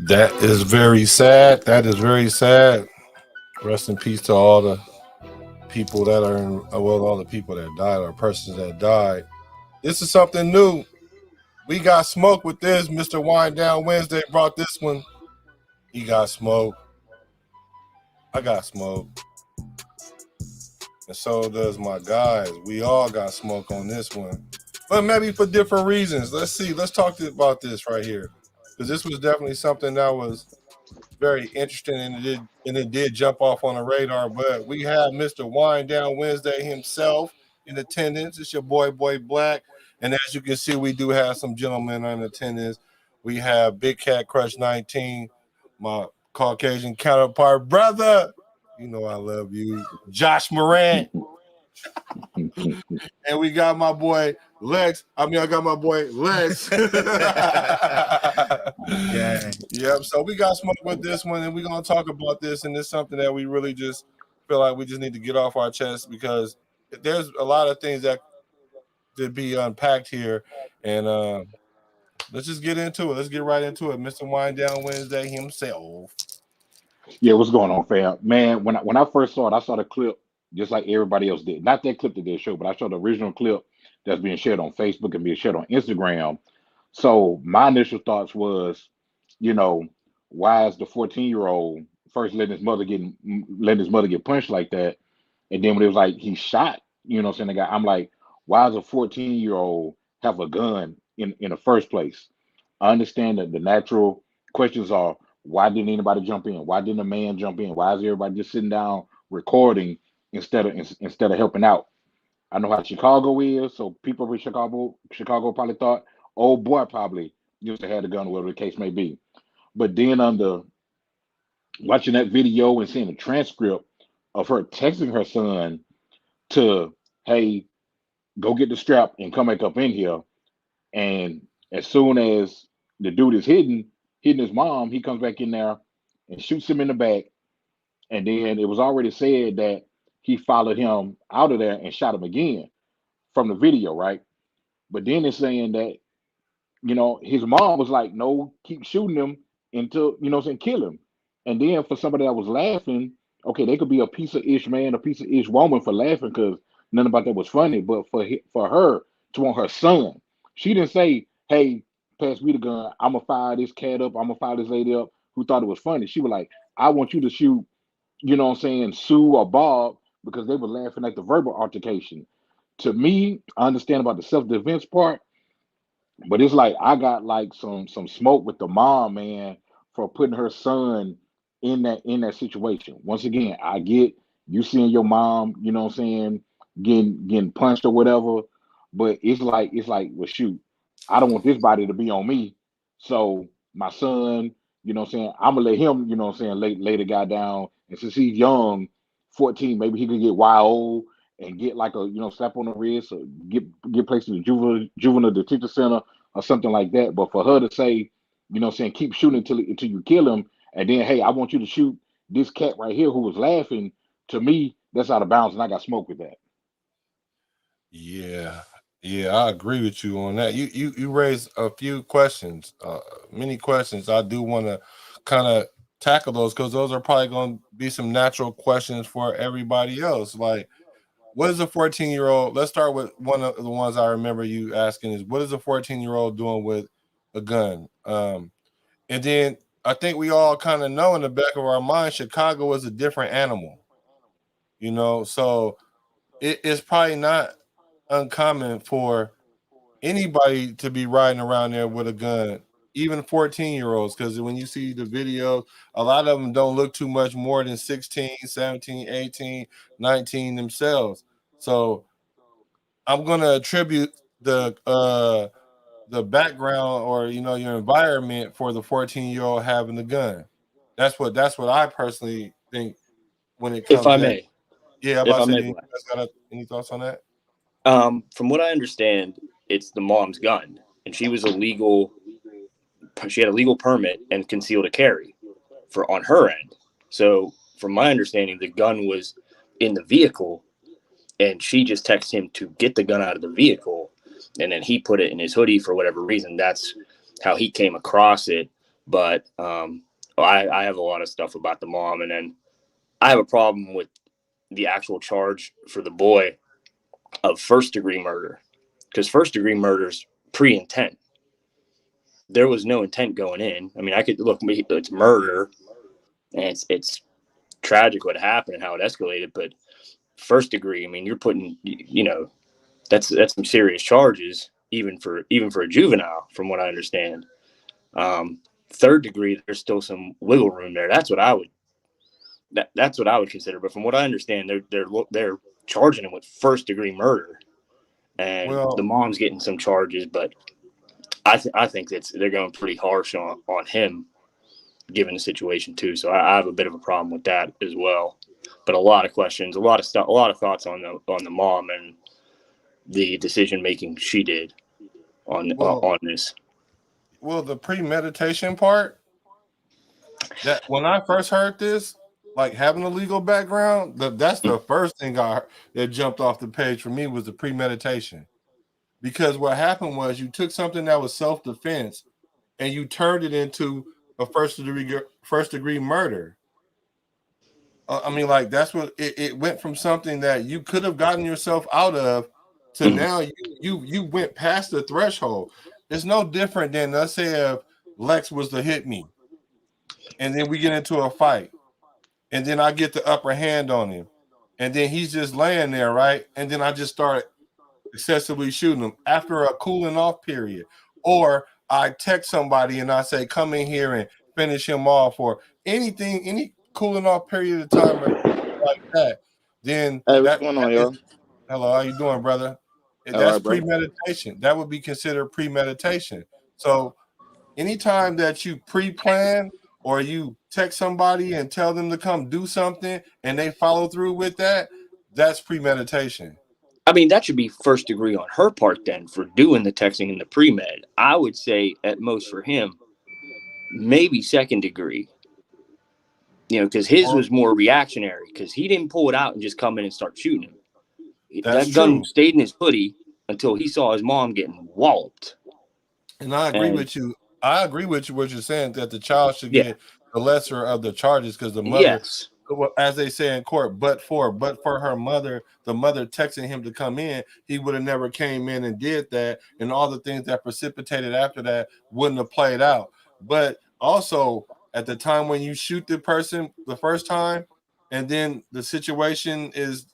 That is very sad. That is very sad. Rest in peace to all the people that are in, well, all the people that died or persons that died. This is something new. We got smoke with this. Mr. Wind Down Wednesday brought this one. He got smoke. I got smoke. And so does my guys. We all got smoke on this one. But maybe for different reasons. Let's see. Let's talk about this right here. Because this was definitely something that was very interesting and it did jump off on the radar. But we have Mr. Wind Down Wednesday himself in attendance. It's your boy Black. And as you can see, we do have some gentlemen in attendance. We have Big Cat Crush 19, my Caucasian counterpart brother. You know I love you, Josh Morant. And we got my boy Lex. I got my boy Les. Yeah. Yep. So we got smoke with this one, and we're gonna talk about this. And it's something that we really just feel like we just need to get off our chest because there's a lot of things that to be unpacked here. And let's just get into it. Let's get right into it. Mr. Wind Down Wednesday himself. Yeah, what's going on, fam? Man, when I first saw it, I saw the clip just like everybody else did. Not that clip that they showed, but I saw the original clip that's being shared on Facebook and being shared on Instagram. So my initial thoughts was, you know, why is the 14-year-old first letting his mother get punched like that? And then when it was like he shot, what I'm saying, the guy, I'm like, why does a 14-year-old have a gun in the first place? I understand that the natural questions are why didn't anybody jump in? Why didn't a man jump in? Why is everybody just sitting down recording instead of helping out? I know how Chicago is, so people in Chicago probably thought, oh boy, probably used to have a gun, whatever the case may be. But then under watching that video and seeing the transcript of her texting her son to, hey, go get the strap and come back up in here. And as soon as the dude is hitting his mom, he comes back in there and shoots him in the back. And then it was already said that he followed him out of there and shot him again from the video, right? But then it's saying that, his mom was like, no, keep shooting him until, kill him. And then for somebody that was laughing, okay, they could be a piece of ish man, a piece of ish woman for laughing because none about that was funny. But for her to want her son, she didn't say, hey, pass me the gun. I'm going to fire this cat up. I'm going to fire this lady up who thought it was funny. She was like, I want you to shoot, Sue or Bob because they were laughing at the verbal altercation. To me, I understand about the self-defense part, but it's like I got like some smoke with the mom, man, for putting her son in that situation. Once again, I get you seeing your mom, getting punched or whatever, but well, shoot, I don't want this body to be on me. So my son, I'm gonna let him, lay the guy down. And since he's young, 14, maybe he could get wild and get like a slap on the wrist or get placed in the juvenile detention center or something like that. But for her to say, keep shooting until you kill him, and then hey, I want you to shoot this cat right here who was laughing. To me, that's out of bounds, and I got smoke with that. Yeah. Yeah, I agree with you on that. You raised a few questions, many questions. I do want to kind of tackle those because those are probably going to be some natural questions for everybody else. Like, what is a 14-year-old? Let's start with one of the ones I remember you asking is what is a 14-year-old doing with a gun? And then I think we all kind of know in the back of our mind, Chicago is a different animal, so it's probably not uncommon for anybody to be riding around there with a gun, even 14-year-olds, because when you see the video, a lot of them don't look too much more than 16, 17, 18, 19 themselves. So I'm going to attribute the background or your environment for the 14-year-old having the gun. That's what I personally think when it If comes I to that. may. Yeah, I'm about to say, you guys got any thoughts on that? From what I understand, it's the mom's gun, and she was she had a legal permit and concealed a carry on her end. So from my understanding, the gun was in the vehicle, and she just texted him to get the gun out of the vehicle, and then he put it in his hoodie for whatever reason. That's how he came across it. But I have a lot of stuff about the mom, and then I have a problem with the actual charge for the boy of first-degree murder, because first-degree murder is pre-intent. There was no intent going in. I mean, I could look. It's murder, and it's tragic what happened and how it escalated. But first degree, I mean, you're putting, that's some serious charges, even for a juvenile, from what I understand. Third degree, there's still some wiggle room there. That's what I would consider. But from what I understand, they're charging him with first degree murder, and the Well, mom's getting some charges. But I think they're going pretty harsh on him, given the situation too. So I have a bit of a problem with that as well. But a lot of questions, a lot of stuff, a lot of thoughts on the mom and the decision making she did on well, this. well, the premeditation part. That when I first heard this, like having a legal background, that's the first thing that jumped off the page for me was the premeditation. Because what happened was you took something that was self defense and you turned it into a first degree murder. I mean, like that's what it went from something that you could have gotten yourself out of to Mm-hmm. now you went past the threshold. It's no different than, let's say, if Lex was to hit me and then we get into a fight and then I get the upper hand on him and then he's just laying there, right? And then I just start excessively shooting him after a cooling off period. Or I text somebody and I say, come in here and finish him off, or any cooling off period of time like that, then Hey, what's that going on, is, y'all? hello, how you doing, brother? All That's right, brother. premeditation. That would be considered premeditation. So anytime that you pre-plan or you text somebody and tell them to come do something and they follow through with that, that's premeditation. I mean, that should be first degree on her part then for doing the texting and the pre med. I would say at most for him, maybe second degree. Because his Or was more reactionary, because he didn't pull it out and just come in and start shooting him. that's That gun true. stayed in his hoodie until he saw his mom getting walloped. And I agree And with you. I agree with you what you're saying, that the child should yeah, get the lesser of the charges because the mother, yes, as they say in court, but for her mother, the mother texting him to come in, he would have never came in and did that, and all the things that precipitated after that wouldn't have played out. But also at the time when you shoot the person the first time, and then the situation is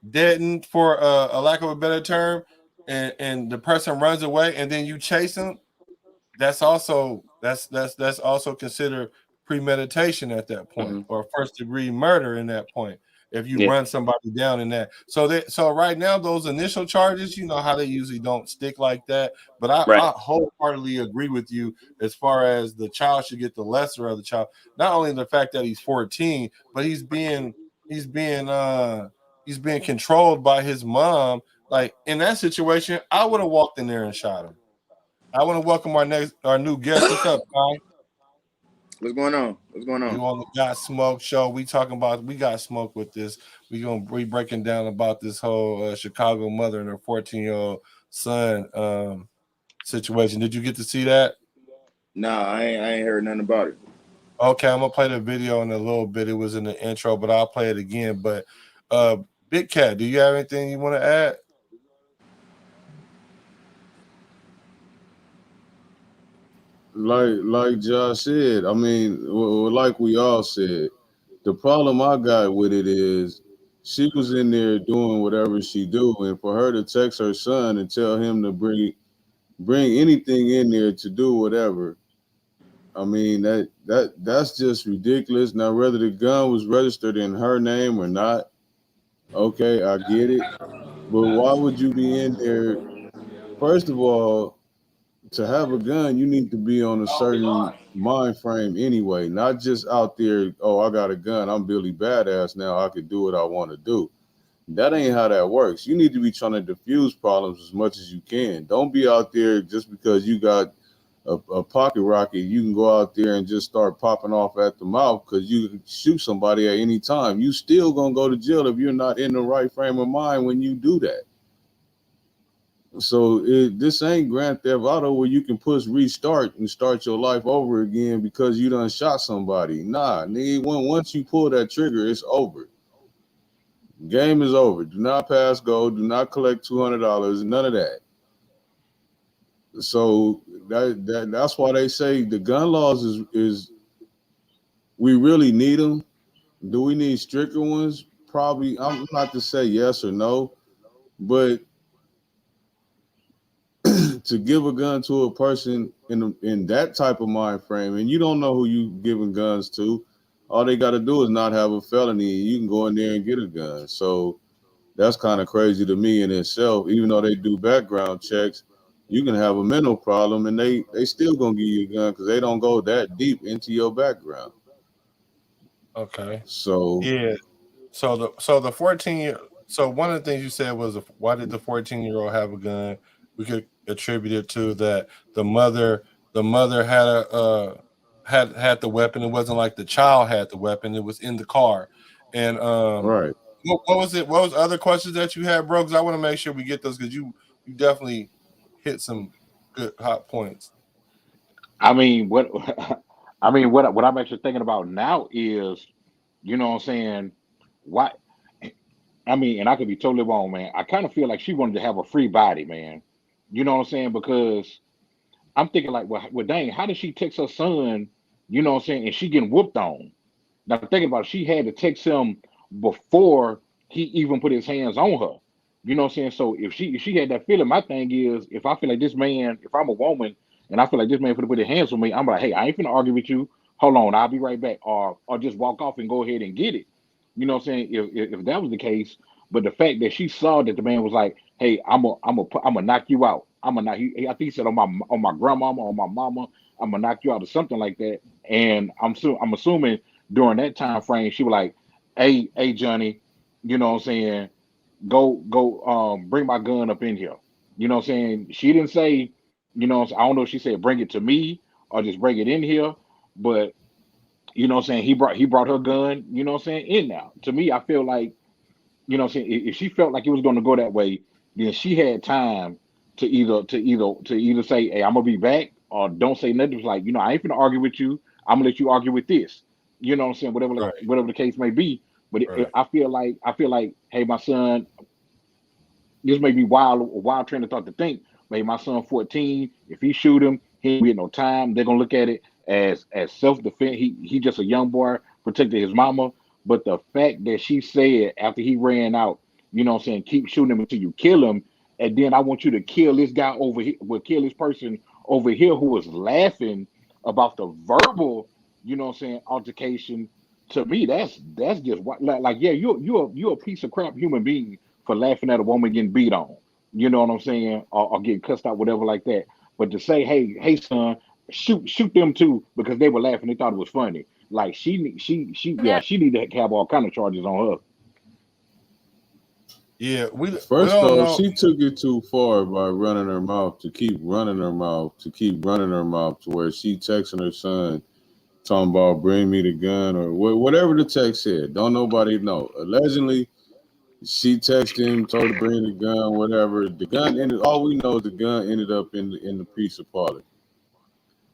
deadened, for a lack of a better term, and the person runs away, and then you chase them, that's also considered premeditation at that point, mm-hmm. or first degree murder in that point, if you Yeah, run somebody down in that. So right now those initial charges, you know how they usually don't stick like that. But I right. wholeheartedly agree with you as far as the child should get the lesser of the child. Not only the fact that he's 14, but he's being he's being controlled by his mom. Like in that situation, I would have walked in there and shot him. I want to welcome our new guest. What's up, Ty? What's going on? What's going You on? on the Got Smoke show? We talking about, we got smoke with this. We breaking down about this whole Chicago mother and her 14-year-old son situation. Did you get to see that? Nah, I ain't heard nothing about it. Okay, I'm gonna play the video in a little bit. It was in the intro, but I'll play it again. But Big Cat, do you have anything you want to add? Like Josh said, I mean, like we all said, the problem I got with it is she was in there doing whatever she do, and for her to text her son and tell him to bring anything in there to do whatever, I mean that's just ridiculous. Now, whether the gun was registered in her name or not, okay, I get it, but why would you be in there? First of all, to have a gun, you need to be on a certain mind frame anyway, not just out there, oh, I got a gun, I'm Billy Badass now, I can do what I want to do. That ain't how that works. You need to be trying to diffuse problems as much as you can. Don't be out there just because you got a pocket rocket, you can go out there and just start popping off at the mouth because you can shoot somebody at any time. You still gonna go to jail if you're not in the right frame of mind when you do that. So this ain't Grand Theft Auto where you can push restart and start your life over again because you done shot somebody. Nah, nigga, once you pull that trigger, it's over. Game is over. Do not pass go. Do not collect $200. None of that. So that's why they say the gun laws is we really need them. Do we need stricter ones? Probably. I'm not to say yes or no, but to give a gun to a person in that type of mind frame, and you don't know who you giving guns to, all they got to do is not have a felony, and you can go in there and get a gun. So that's kind of crazy to me in itself. Even though they do background checks, you can have a mental problem, and they still gonna give you a gun because they don't go that deep into your background. Okay. So Yeah. So the 14 year. So one of the things you said was, why did the 14-year-old have a gun? We could attribute it to that the mother had had the weapon. It wasn't like the child had the weapon. It was in the car. And right. what was it? What was other questions that you had, bro? Because I want to make sure we get those, because you definitely hit some good hot points. I mean, what I mean, what I'm actually thinking about now is, you know what I'm saying? Why? I mean, and I could be totally wrong, man. I kind of feel like she wanted to have a free body, man. You know what I'm saying? Because I'm thinking like, well, dang, how did she text her son? You know what I'm saying? And she getting whooped on. Now thinking about it, she had to text him before he even put his hands on her. You know what I'm saying? So if she had that feeling, my thing is, if I feel like this man, if I'm a woman and I feel like this man finna put his hands on me, I'm like, hey, I ain't finna argue with you. Hold on, I'll be right back. Or just walk off and go ahead and get it. You know what I'm saying? If that was the case, but the fact that she saw that the man was like, hey, I'm gonna knock you out. I'm gonna knock you. I think he said on my grandmama, on my mama, I'm gonna knock you out or something like that. And I'm assuming during that time frame, she was like, hey, Johnny, you know what I'm saying? Go, bring my gun up in here. You know what I'm saying? She didn't say, I don't know if she said bring it to me or just bring it in here, but you know what I'm saying? He brought her gun, you know what I'm saying, in now. To me, I feel like, you know what I'm saying, if she felt like it was gonna go that way, then she had time to either say, hey, I'm gonna be back, or don't say nothing. It was like, I ain't gonna argue with you. I'm gonna let you argue with this. You know what I'm saying? Whatever Right. whatever the case may be. But Right. I feel like, hey, my son, this may be a wild train of thought to think. Maybe my son 14, if he shoot him, he ain't get no time. They're gonna look at it as self defense. He just a young boy protecting his mama. But the fact that she said after he ran out, you know what I'm saying, keep shooting him until you kill him, and then I want you to kill this guy over here, will kill this person over here who was laughing about the verbal, you know what I'm saying, altercation. To me, that's just what, like yeah, you're a piece of crap human being for laughing at a woman getting beat on. You know what I'm saying? Or getting cussed out, whatever like that. But to say, hey, son, shoot them too because they were laughing, they thought it was funny. Like she need to have all kind of charges on her. Yeah, we First don't off, know. she took it too far by running her mouth to keep running her mouth to keep running her mouth to where she texting her son talking about bring me the gun or whatever the text said. Don't nobody know. Allegedly, she texted him, told her to bring the gun, whatever. The gun ended. All we know is the gun ended up in the pizza parlor.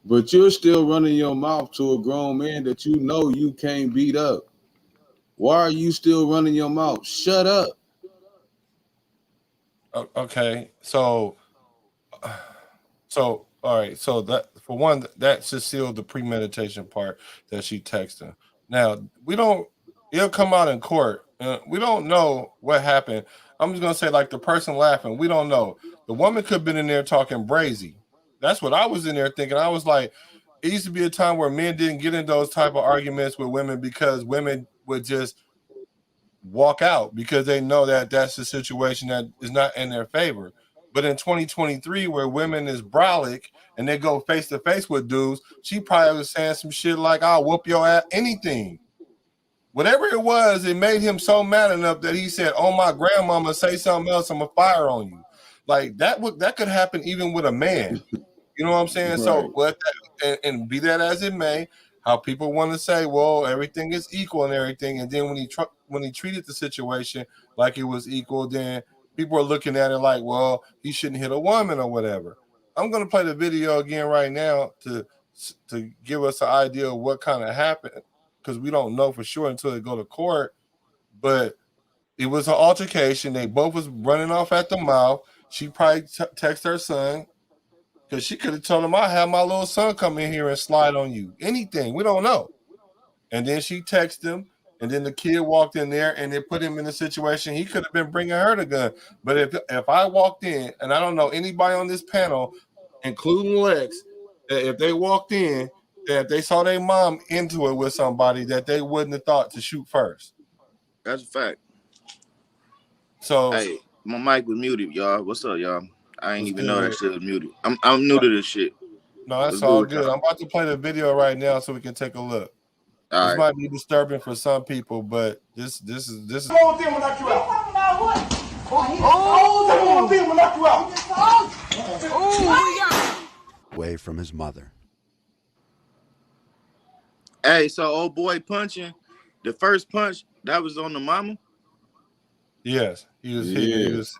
But you're still running your mouth to a grown man that you know you can't beat up. Why are you still running your mouth? Shut up. Okay, so all right, so that for one, that should seal the premeditation part that she texted. Now we don't. It'll come out in court. We don't know what happened. I'm just gonna say, like the person laughing, we don't know. The woman could have been in there talking brazy. That's what I was in there thinking. I was like, it used to be a time where men didn't get in those type of arguments with women because women would just walk out because they know that that's a situation that is not in their favor. But in 2023, where women is brolic and they go face to face with dudes, she probably was saying some shit like, "I'll whoop your ass," anything. Whatever it was, it made him so mad enough that he said, "Oh my grandmama, say something else, I'm gonna fire on you." Like that could happen even with a man. You know what I'm saying? So, Right. and be that as it may, how people want to say, well, everything is equal and everything, and then when he treated the situation like it was equal, then people are looking at it like, well, he shouldn't hit a woman or whatever. I'm going to play the video again right now to give us an idea of what kind of happened, because we don't know for sure until they go to court. But it was an altercation. They both was running off at the mouth. She probably texted her son, because she could have told him, I have my little son come in here and slide on you. Anything. We don't know. And then she texted him, and then the kid walked in there, and they put him in a situation. He could have been bringing her the gun. But if I walked in, and I don't know anybody on this panel, including Lex, that if they walked in, that they saw their mom into it with somebody, that they wouldn't have thought to shoot first. That's a fact. So, hey, my mic was muted, y'all. What's up, y'all? I ain't even know that good. shit was muted. I'm new to this shit. No, that's What's all good, good. y'all? I'm about to play the video right now so we can take a look. All This right. might be disturbing for some people, but this is. Whole thing will knock you out. Talking about what? Whole thing will knock you out. Away from his mother. Hey, so old boy punching, the first punch that was on the mama. Yes, he was hitting. Yeah. He was.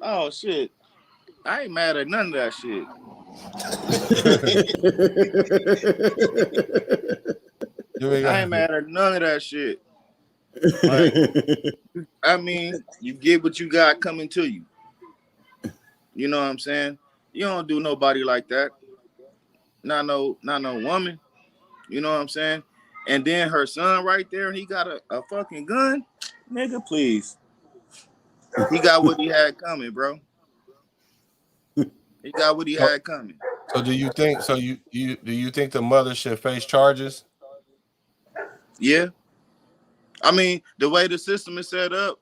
Oh shit! I ain't mad at none of that shit. I ain't mad at none of that shit. Like, I mean, you get what you got coming to you. You know what I'm saying? You don't do nobody like that. Not no woman. You know what I'm saying? And then her son right there, and he got a fucking gun. Nigga, please. He got what he had coming, bro. He got what he had coming. So do you think? So do you think the mother should face charges? Yeah. I mean, the way the system is set up,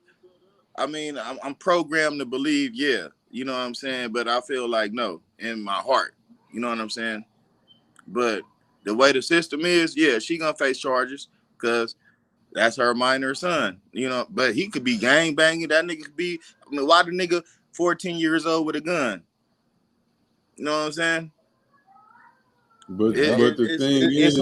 I mean, I'm programmed to believe, yeah. You know what I'm saying? But I feel like no, in my heart. You know what I'm saying? But the way the system is, yeah, she gonna face charges because that's her minor son. You know, but he could be gang banging. That nigga could be. I mean, why the nigga 14 years old with a gun? You know what I'm saying? But the thing is,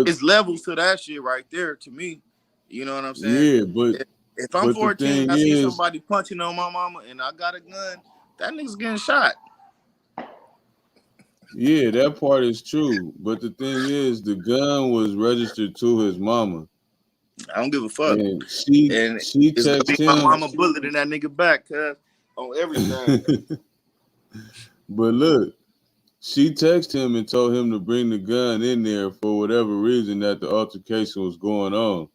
it's levels to that shit right there to me. You know what I'm saying? Yeah, but if I'm 14 and I see somebody punching on my mama and I got a gun, that nigga's getting shot. Yeah, that part is true. But the thing is, the gun was registered to his mama. I don't give a fuck. And she texted him. My mama bulleting that nigga back, cuz, on everything. But look, she texted him and told him to bring the gun in there for whatever reason that the altercation was going on.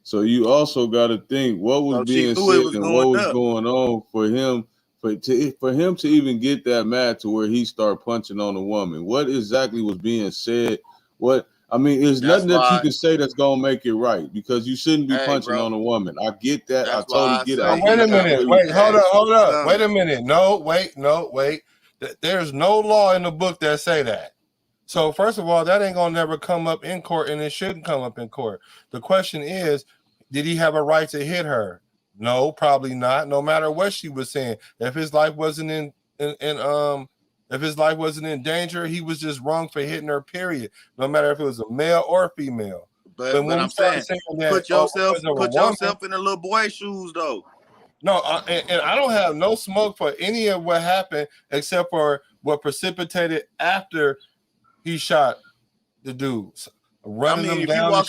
So you also got to think what was being said and what was going on for him to even get that mad to where he started punching on a woman. What exactly was being said? There's nothing that you can say that's gonna make it right, because you shouldn't be punching on a woman. I get that. I totally get it. Oh, wait a minute. Wait, hold up. Wait a minute. No, wait. There's no law in the book that say that. So first of all, that ain't gonna never come up in court, and it shouldn't come up in court. The question is, did he have a right to hit her? No, probably not. No matter what she was saying, if his life wasn't if his life wasn't in danger, he was just wrong for hitting her. Period. No matter if it was a male or female. But I'm saying that, put yourself in a little boy's shoes, though. No, and I don't have no smoke for any of what happened except for what precipitated after he shot the dudes. Running them down,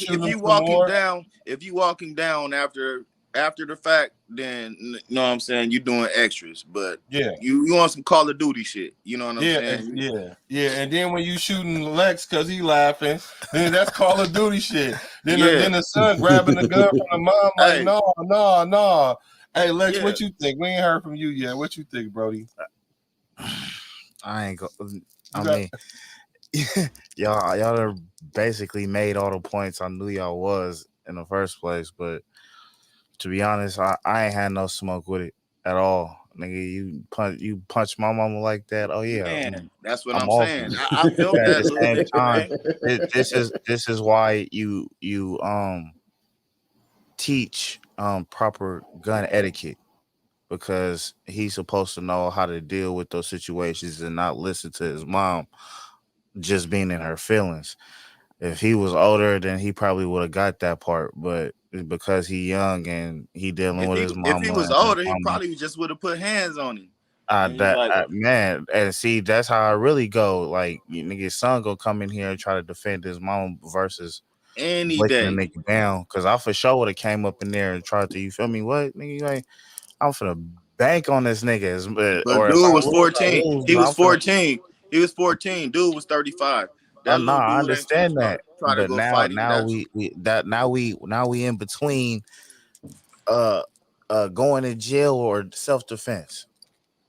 if you walking down after the fact, then you know what I'm saying, you doing extras. But yeah, you want some Call of Duty shit. You know what I'm saying? Yeah. And then when you shooting Lex because he laughing, then that's Call of Duty shit. Then the son grabbing the gun from the mom like, no. Hey, Lex, what you think? We ain't heard from you yet. What you think, Brody? I mean, y'all basically made all the points I knew y'all was in the first place, but to be honest, I ain't had no smoke with it at all. Nigga, you punch my mama like that. Oh yeah, man, that's what I'm saying. I felt that at the same time. This is why you teach proper gun etiquette, because he's supposed to know how to deal with those situations and not listen to his mom just being in her feelings. If he was older, then he probably would have got that part, but because he young and he dealing with his If mama he was and his older, he mama. probably just would have put hands on him. And he's like, Man, and see, that's how I really go. Like, you nigga, son gonna come in here and try to defend his mom versus any breaking the day. nigga down. Cause I for sure would have came up in there and tried to, you feel me? What nigga? You ain't, I'm finna bank on this nigga. But Or if dude I was lose, I 14. lose. He But was I'm finna. 14. He was 14. Dude was 35. That Nah, little I dude ain't finna understand that. try to But go now, fight him. now That's we in between uh going to jail or self defense.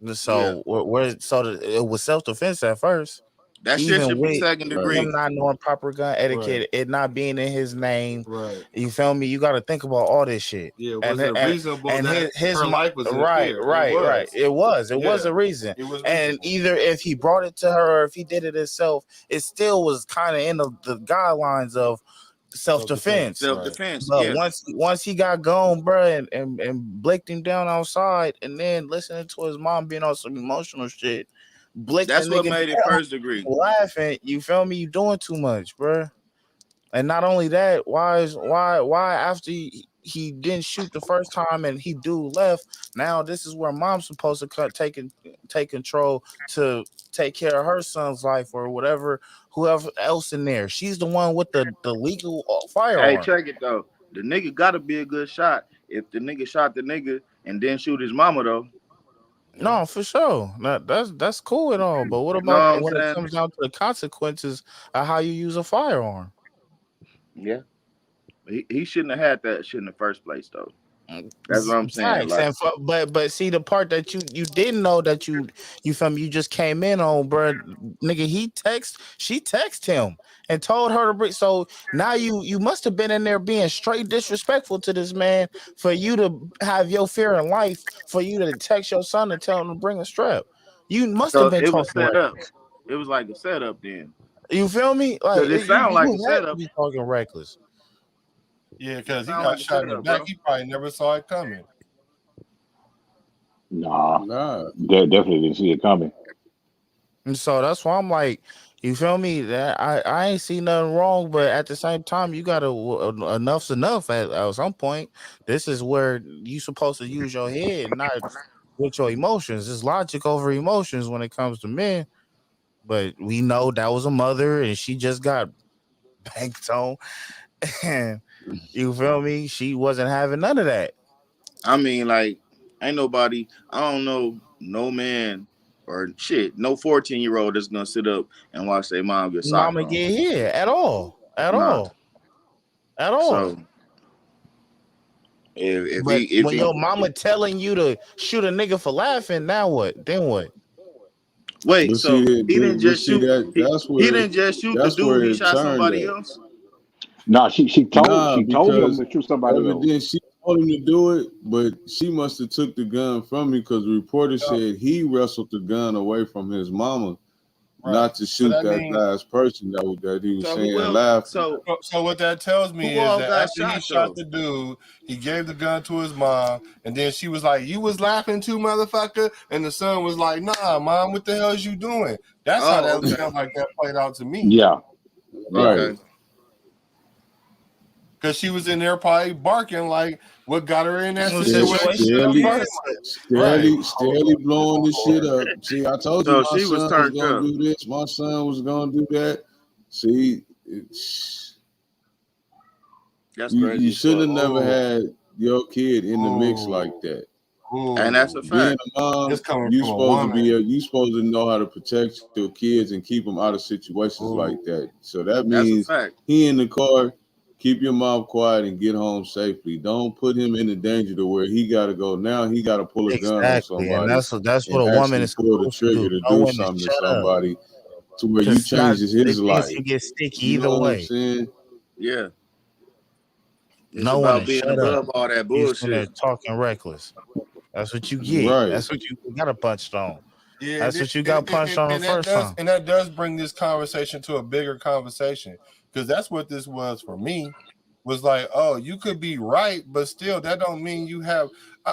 yeah. So it was self defense at first, That shit even should be with second Right. him degree. not knowing proper gun etiquette, Right. it not being in his name. Right. You feel me? You got to think about all this shit. Yeah. And Was it and reasonable and that his her life was in right, fear? It right. was. It was Yeah. a reason. It was And reasonable. either if he brought it to her or if he did it himself, it still was kind of in the guidelines of self defense. Self Right. defense. But Yeah. once he got gone, bro, and blicked him down outside, and then listening to his mom being on some emotional shit, blicked the That's what nigga made it down, first degree. laughing. You feel me? You doing too much, bro. And not only that, why after he didn't shoot the first time and he dude left, now this is where mom's supposed to take control to take care of her son's life or whatever, whoever else in there. She's the one with the legal Hey, firearm. check it though. The nigga gotta be a good shot. If the nigga shot the nigga and then shoot his mama though, No, for sure. That's cool at all. But what you know about what I'm when it saying? comes down to the consequences of how you use a firearm? Yeah. He shouldn't have had that shit in the first place though. That's what I'm saying. Facts. Like, But see the part that you didn't know that you feel me, you just came in on, bro. Nigga, she text him and told her to bring. So now you must have been in there being straight disrespectful to this man for you to have your fear in life, for you to text your son and tell him to bring a strap. You must have so been it was talking set up. reckless. It was like a setup then. You feel me? Like Cause it sounded like a you had to setup. be talking reckless. Yeah, It because he sounded got like a shot in the setup, back. bro. He probably never saw it coming. Nah, Nah. definitely didn't see it coming. And so that's why I'm like, you feel me? That I ain't see nothing wrong, but at the same time, you gotta enough's enough at some point. This is where you supposed to use your head, not with your emotions. It's logic over emotions when it comes to men. But we know that was a mother, and she just got banked on, and you feel me? She wasn't having none of that. I mean, like, ain't nobody. I don't know no man or shit, no 14-year-old that's gonna sit up and watch their mom get socked Mama on. get here at Nah. all, at all. So if But if when he your mama telling you to shoot a nigga for laughing, now what? Then what? wait, But so he didn't but just see shoot. that He didn't just shoot the that's dude. where He it shot turned somebody at. else. Nah, Nah, she told him because to shoot somebody else. evidently she told him to do it, but she must have took the gun from him because the reporter No, said he wrestled the gun away from his mama, right. not to So shoot that that means last person that he was So saying who else? laughing. so what that tells me Who is all that got after he shot shot though? the dude, he gave the gun to his mom, and then she was like, "You was laughing too, motherfucker," and the son was like, "Nah, mom, what the hell is you doing?" That's how Oh, that okay, sounds like that played out to me. Yeah, yeah. Right. okay. Because she was in there probably barking like what got her in that The situation situation to in the Steadily, begin first with. place. Right. steadily blowing this shit up. See, I told you So my she was son was turned gonna up. do this. My son was gonna do that. See, That's you crazy as shouldn't fuck. have never Oh, had your kid in the mix like oh, that. And that's oh. a Being fact. a mom, It's coming you from a supposed to woman. you supposed to know how to protect your kids and keep them out of situations Oh, like that. So that That's a means fact. he in the car, keep your mouth quiet and get home safely. Don't put him in the danger to where he got to go. Now he got to pull a gun on Exactly, and somebody that's what and a woman actually is pull the supposed to do. trigger to Know do when to something to shut up, somebody to where you because not changes his things life. can get sticky You either know what I'm way. saying? Yeah. It's Know when about to being shut up. above all that You sitting bullshit. there talking reckless. That's what you get. Right. That's what you got a punched on. yeah, That's what you got punched on the first time. and that does bring this conversation to a bigger conversation because that's what this was for me. Was like, oh, you could be right, but still, that don't mean you have.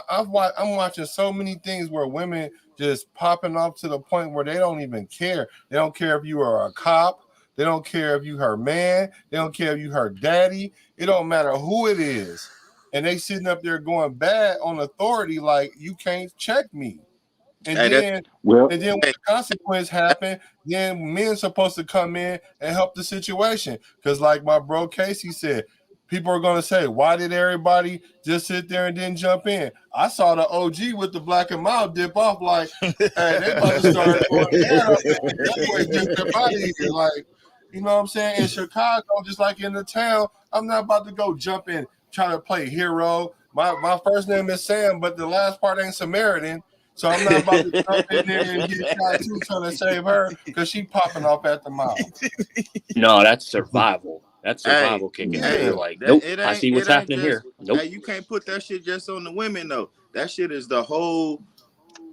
I'm watching so many things where women just popping off to the point where they don't even care. They don't care if you are a cop. They don't care if you her man. They don't care if you her daddy. It don't matter who it is. and they sitting up there going bad on authority, like you can't check me. And Hey, then Well, when the consequence happen, then men supposed to come in and help the situation. Because like my bro Casey said, people are gonna say, why did everybody just sit there and didn't jump in? I saw the OG with the black and mild dip off like, hey, they about to start going down up in here. That boy dipped up out of here. Like, you know what I'm saying? In Chicago, just like in the town, I'm not about to go jump in, try to play hero. My first name is Sam, but the last part ain't Samaritan. So I'm not about to jump in there and get shot too, trying to save her because she popping off at the mouth. No, that's survival. That's Hey, survival kicking in. yeah. You're like, that nope, it I ain't see what's it ain't happening just here. Nope. hey, you can't put that shit just on the women though. That shit is the whole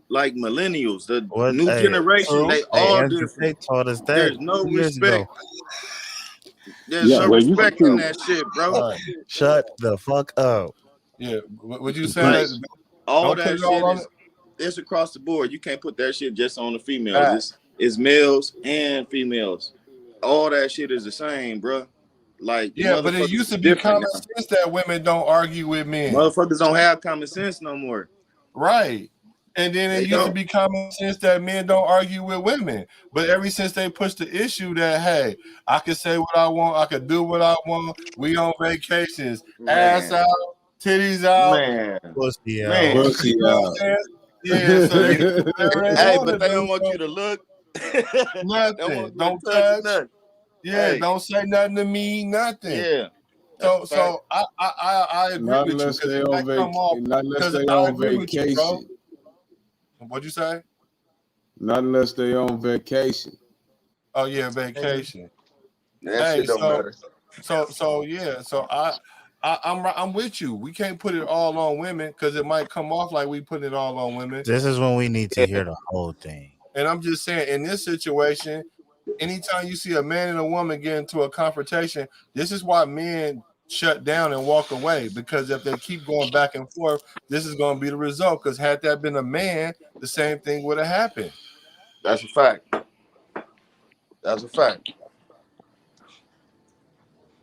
like millennials, the What? new Hey, generation, they all Andrew different. Tate taught us that There's no 2 years respect. ago. There's no well, you respect in that shit, bro. All right. Shut the fuck up. Yeah. Would you say Like that? all Don't put that it all shit on is it. it's across the board. You can't put that shit just on the females. Facts. It's males and females. All that shit is the same, bro. Like the Yeah, but it motherfuckers used is to be different common now. sense that women don't argue with men. Motherfuckers don't have common sense no more. Right. And then They it used to don't. be common sense that men don't argue with women. But ever since they pushed the issue that, hey, I can say what I want, I can do what I want, we on vacations, ass Man, out, titties out, man, Pussy out. man. Pussy you know what I'm out. saying? Yeah, so they can do whatever they Hey, want but to they do. don't want So you to look. They don't nothing. want you to Don't touch touch. nothing. Yeah, Hey, don't say nothing to me, nothing. yeah, that's a So fact. so I agree Not with you unless because they it on might come off not unless because they I on agree with you, bro. vacation. What'd you say? Not unless they on vacation. Oh yeah, vacation. That Hey, shit don't matter. so yeah, so I'm with you. We can't put it all on women because it might come off like we put it all on women. This is when we need to Yeah, hear the whole thing. And I'm just saying, in this situation, anytime you see a man and a woman get into a confrontation, this is why men shut down and walk away because if they keep going back and forth, this is going to be the result. Because had that been a man, the same thing would have happened. that's a fact. That's a fact.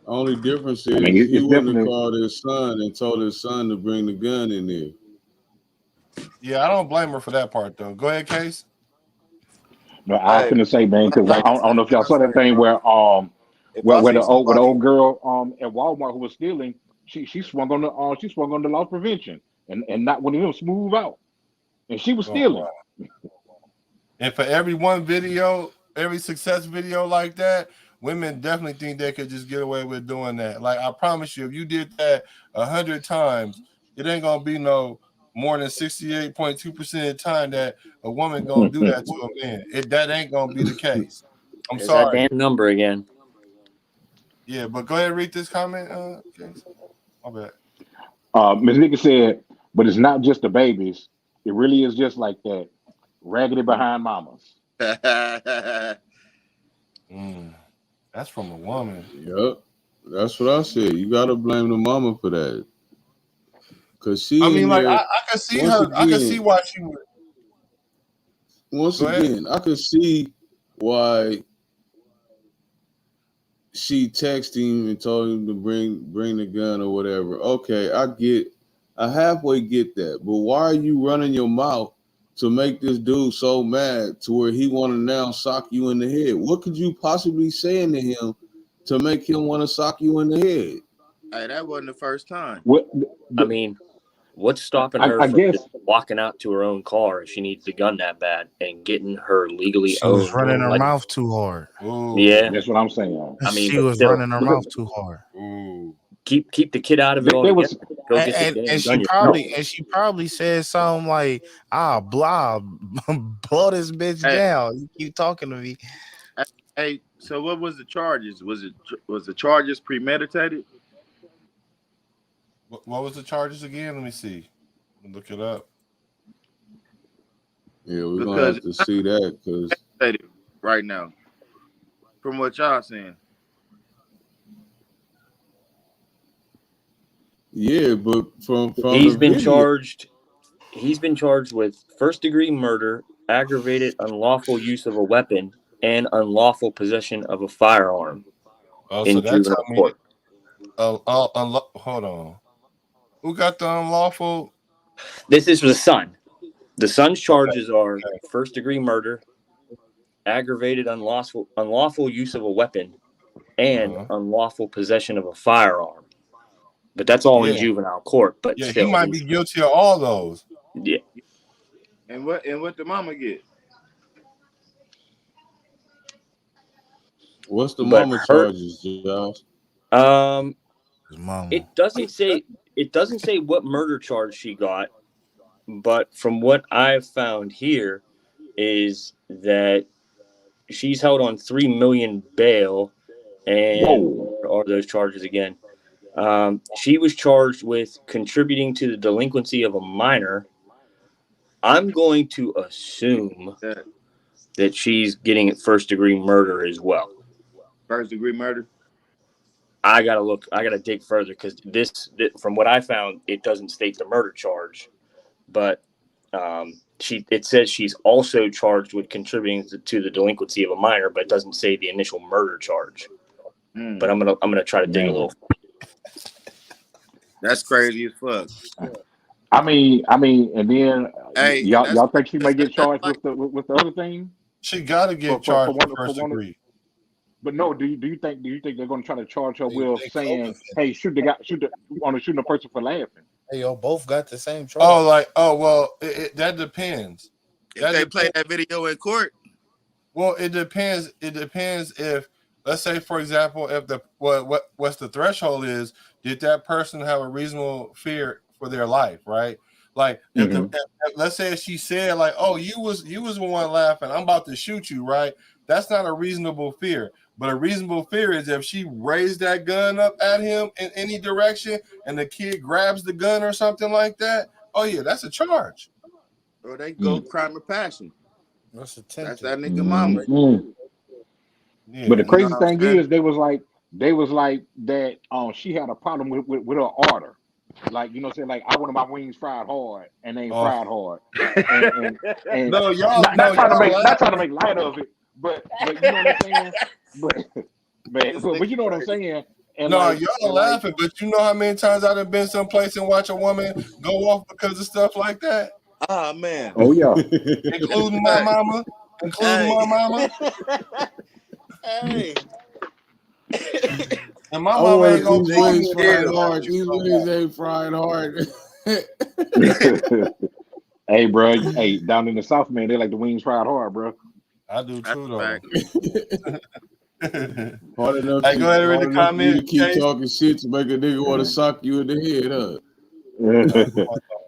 Only difference I mean, is he it's wouldn't have definitely. called his son and told his son to bring the gun in there. Yeah, I don't blame her for that part though. Go ahead, Case. No, I was Hey, finna say, man, because like I don't know if y'all I saw that said, thing bro, if I where see the somebody, old girl at Walmart who was stealing, she swung on the loss prevention and not one of them smooth out, and she was Oh, stealing. wow. And for every one video, every success video like that, women definitely think they could just get away with doing that. Like I promise you, if you did that 100 times, it ain't gonna be no more than 68.2% of the time that a woman gonna do that to a man. That ain't gonna be the case. I'm There's that sorry. damn number again. Yeah, but go ahead and read this comment, Case. My bad. Miss Nicky said, but it's not just the babies. It really is just like that. Raggedy behind mamas. Mm, that's from a woman. Yep. That's what I said. You gotta blame the mama for that. Cause I she mean, in like there I can see once her. I can see again, why she would. once Go ahead. again, I could see why she texted him and told him to bring the gun or whatever. Okay, I halfway get that, but why are you running your mouth to make this dude so mad to where he want to now sock you in the head? What could you possibly saying to him to make him want to sock you in the head? hey, that wasn't the first time. What I mean, what's stopping her I from just guess walking out to her own car if she needs the gun that bad and getting her legally She was owned? running her Like, mouth too hard. Ooh, yeah, that's what I'm saying. I mean, She but was still, running her But mouth too hard. ooh. keep the kid out of it there altogether. was Go get the And, damn and gun she yourself. probably said something like, blah, blow this bitch Hey, down. You keep talking to me. hey, hey, so what was the charges? Was the charges premeditated? What was the charges again? Let me see. Look it up. Yeah, we're gonna Because have it's to not see that because premeditated right now, from what y'all saying. yeah, but from the He's been video, charged. He's been charged with first-degree murder, aggravated unlawful use of a weapon, and unlawful possession of a firearm Oh, so in that tell juvenile me. court. Hold on. Who got the unlawful? This is for the son. The son's charges are first-degree murder, aggravated unlawful use of a weapon, and unlawful possession of a firearm. But that's all in juvenile court. But Yeah, still, he might be guilty of all those. Yeah. And what the mama get? What's the But mama her- charges, Josh? His mama. It doesn't say what murder charge she got, but from what I've found here is that she's held on $3 million bail, and what are those charges again? She was charged with contributing to the delinquency of a minor. I'm going to assume that she's getting first-degree murder as well. First-degree murder? I gotta dig further because from what I found, it doesn't state the murder charge, but it says she's also charged with contributing to the delinquency of a minor, but it doesn't say the initial murder charge. But I'm gonna try to dig a little. That's crazy as fuck. I mean, and then Hey, y'all think she may get charged with the other thing? She got to get charged with first degree. But no, do you think they're going to try to charge her with saying, "Hey, shooting a person for laughing"? Hey, yo, both got the same charge. Well, that depends. If they play that video in court. Well, it depends. It depends if, let's say, for example, if what's the threshold is, did that person have a reasonable fear for their life, right? Like, if let's say she said, like, "Oh, you was the one laughing. I'm about to shoot you," right? That's not a reasonable fear. But a reasonable fear is if she raised that gun up at him in any direction and the kid grabs the gun or something like that. Oh yeah, that's a charge. Or they go crime of passion. That's that nigga mama. Yeah. But the crazy thing is, they was like that. She had a problem with her order. Like, you know what I'm saying? Like, I wanted my wings fried hard, and they ain't fried hard. And no, y'all not trying to make light of it, but you know what I'm saying? But you know what I'm saying? And no, y'all laughing, but you know how many times I've been someplace and watch a woman go off because of stuff like that? Oh man. Oh yeah. Including my mama. My mama. Hey. And my mama ain't gonna these wings fried hard. These wings ain't fried hard. Hey, bro. Hey, down in the South, man, they like the wings fried hard, bro. I do too, though. Hard enough. Hey, go ahead and read the comment. You keep talking shit to make a nigga want to sock you in the head, huh?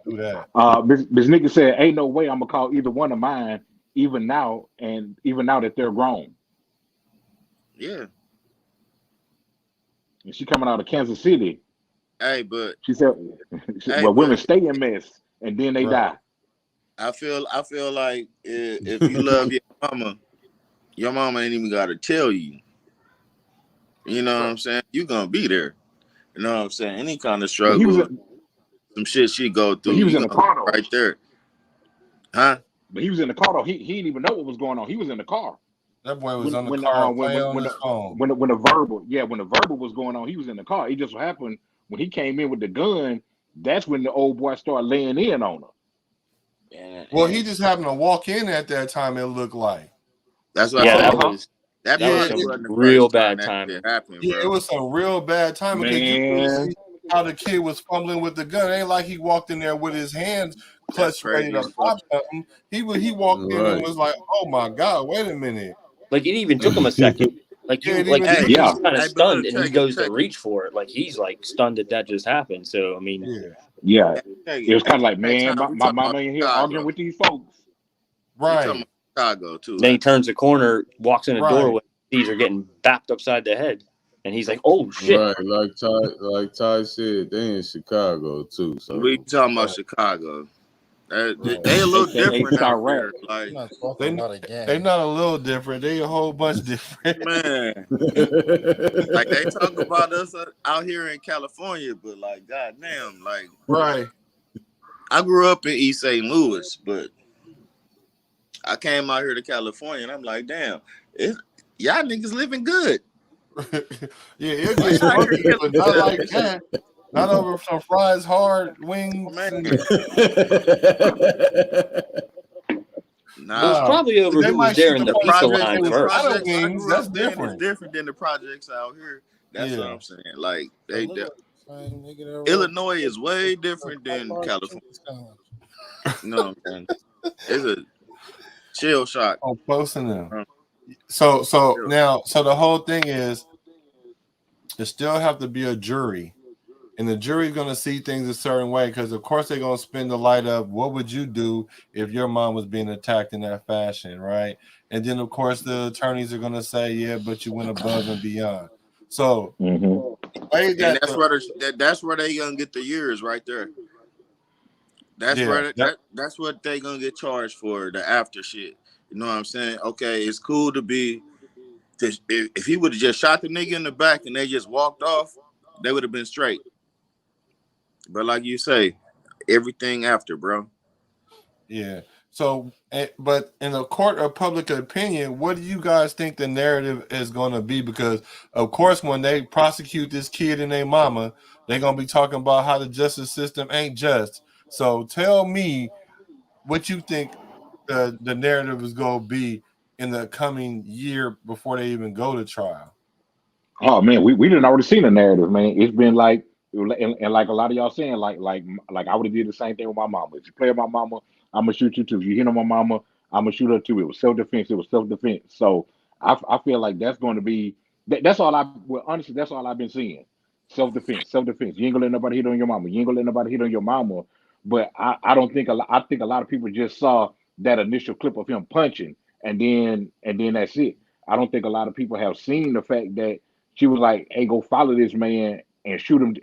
Do that. This nigga said, "Ain't no way I'm gonna call either one of mine, even now that they're grown." Yeah. And she coming out of Kansas City. Hey, but she said, women stay in mess and then they die. I feel like if you love your mama ain't even gotta tell you. You know what I'm saying? You gonna be there. You know what I'm saying? Any kind of struggle, some shit she go through. He was in the car though. Right there. Huh? But he was in the car though. He didn't even know what was going on. He was in the car. That boy was on the car playing on his phone. When the verbal was going on, he was in the car. It just happened when he came in with the gun. That's when the old boy started laying in on her. Well, he just happened to walk in at that time. It looked like. That's what that was some real bad time. It was some real bad time because you see how the kid was fumbling with the gun. It ain't like he walked in there with his hands clutched ready to pop something. He walked in and was like, "Oh my God, wait a minute!" Like it even took him a second. Like he's kind of stunned, and he goes to reach for it. Like he's like stunned that just happened. So I mean, it was kind of like, man, my mama in here arguing with these folks. Right. Chicago too. Then he turns the corner, walks in the doorway, these are getting bapped upside the head, and he's like, "Oh shit!" Right, like Ty said, they in Chicago too. So we talking about Chicago. They a little different out there. Like they not a little different. They a whole bunch different. Man, like they talk about us out here in California, but like, goddamn, like right. I grew up in East St. Louis, but I came out here to California, and I'm like, damn, y'all niggas living good. Yeah, it gets funky, but not like that. Not over some fries, hard wings. Man, And, It was nah. probably over they who was might there shoot in the the The pizza person if projects, they line the was first. butter projects I wings. grew That's up in is different. different than the projects out here. That's what Yeah. I'm saying. Like They look like the same nigga that wrote Illinois is way different than California. You know what I'm saying? It's a chill shock. Oh, posting them. Um, So chill. now, so the whole thing is, there still have to be a jury, and the jury's going to see things a certain way because, of course, they're going to spin the light of what would you do if your mom was being attacked in that fashion, right? And then, of course, the attorneys are going to say, yeah, but you went above and beyond. So, way And that that's where they gonna get the years right there. That's yeah, where that's what they gonna get charged for, the after shit. You know what I'm saying? Okay, it's cool to be. If he would have just shot the nigga in the back and they just walked off, they would have been straight. But like you say, everything after, bro. yeah. So, but in a court of public opinion, what do you guys think the narrative is going to be? Because, of course, when they prosecute this kid and their mama, they're going to be talking about how the justice system ain't just. So, tell me what you think the narrative is going to be in the coming year before they even go to trial. Oh man, we didn't already seen the narrative, man. It's been like and like a lot of y'all saying, like I would have did the same thing with my mama. If you play with my mama, I'm gonna shoot you too. If you hit on my mama, I'm gonna shoot her too. It was self defense. It was self defense. So I feel like that's going to be that's all I well honestly that's all I've been seeing. Self defense, self defense. You ain't gonna let nobody hit on your mama. You ain't gonna let nobody hit on your mama. But I don't think I think a lot of people just saw that initial clip of him punching and then that's it. I don't think a lot of people have seen the fact that she was like, "Hey, go follow this man and shoot him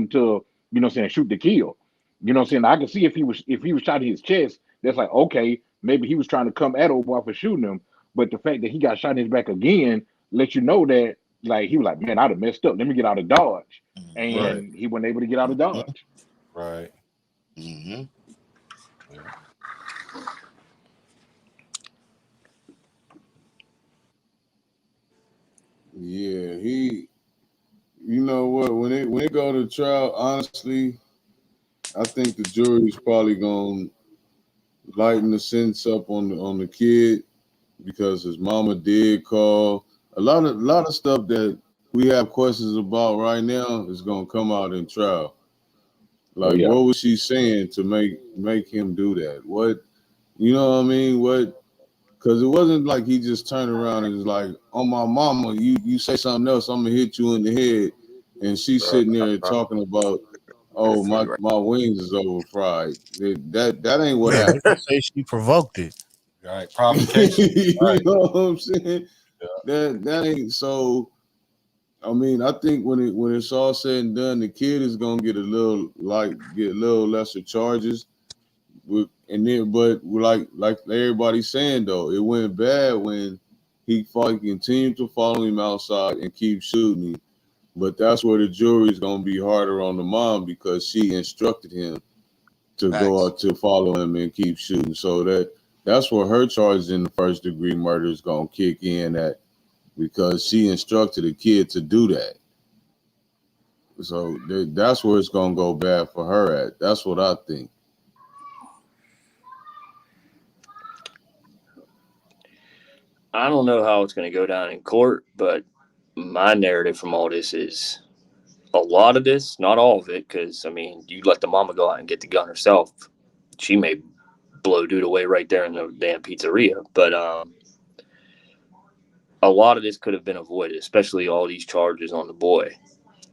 to what I'm saying, shoot to kill." You know what I'm saying? I can see if he was shot in his chest, that's like okay, maybe he was trying to come at old boy for shooting him. But the fact that he got shot in his back again lets you know that like he was like, man, I'd have messed up. Let me get out of Dodge, Right. and he wasn't able to get out of Dodge. Right. Mm-hmm. Yeah, he. You know what? When it go to trial, honestly, I think the jury's probably gonna lighten the sentence up on the kid because his mama did call. A lot of stuff that we have questions about right now is gonna come out in trial. Oh Like, yeah, what was she saying to make him do that? What, you know what I mean? What? Because it wasn't like he just turned around and was like, "On my mama, you say something else, I'm gonna hit you in the head." And she's sitting there talking about, "Oh, my wings is over fried." That ain't what Yeah, they happened. gonna say she provoked it. Right. Provocation. You Right. know what I'm saying? Yeah. That ain't so. I mean, I think when it's all said and done, the kid is gonna get a little lesser charges. And then, but like everybody's saying though, it went bad when he continued to follow him outside and keep shooting him. But that's where the jury's gonna be harder on the mom because she instructed him to go Facts. out to follow him and keep shooting. So that's where her charges in the first degree murder is gonna kick in at because she instructed the kid to do that. So that's where it's gonna go bad for her at. That's what I think. I don't know how it's going to go down in court, but my narrative from all this is a lot of this, not all of it, because I mean, you let the mama go out and get the gun herself, she may blow dude away right there in the damn pizzeria. But a lot of this could have been avoided, especially all these charges on the boy.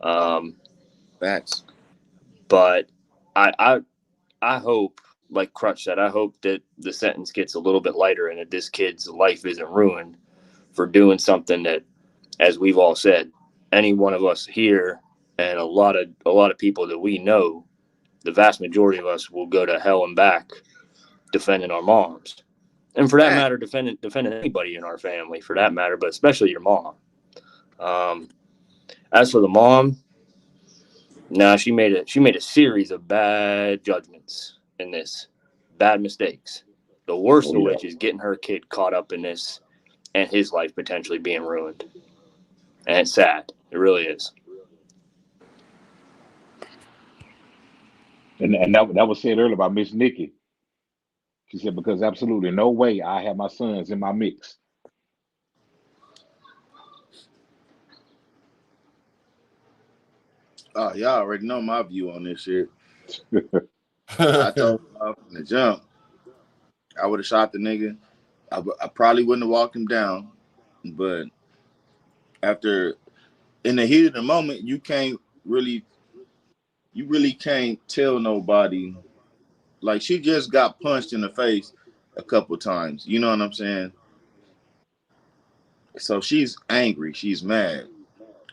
Um, Facts. but I hope, like Crutch said, I hope that the sentence gets a little bit lighter and that this kid's life isn't ruined for doing something that, as we've all said, any one of us here and a lot of people that we know, the vast majority of us will go to hell and back defending our moms, and for that Facts. matter, defending anybody in our family, for that matter, but especially your mom. Um, as for the mom, nah, she made a series of bad judgments in this, bad mistakes. The worst oh of yeah. which is getting her kid caught up in this and his life potentially being ruined. And it's sad. It really is. And that was said earlier by Miss Nikki. She said, because absolutely no way I have my sons in my mix. Oh, y'all already know my view on this shit. I told y'all from the jump, I would have shot the nigga. I probably wouldn't have walked him down, but after in the heat of the moment, really, you really can't tell nobody. Like she just got punched in the face a couple times. You know what I'm saying? So she's angry. She's mad.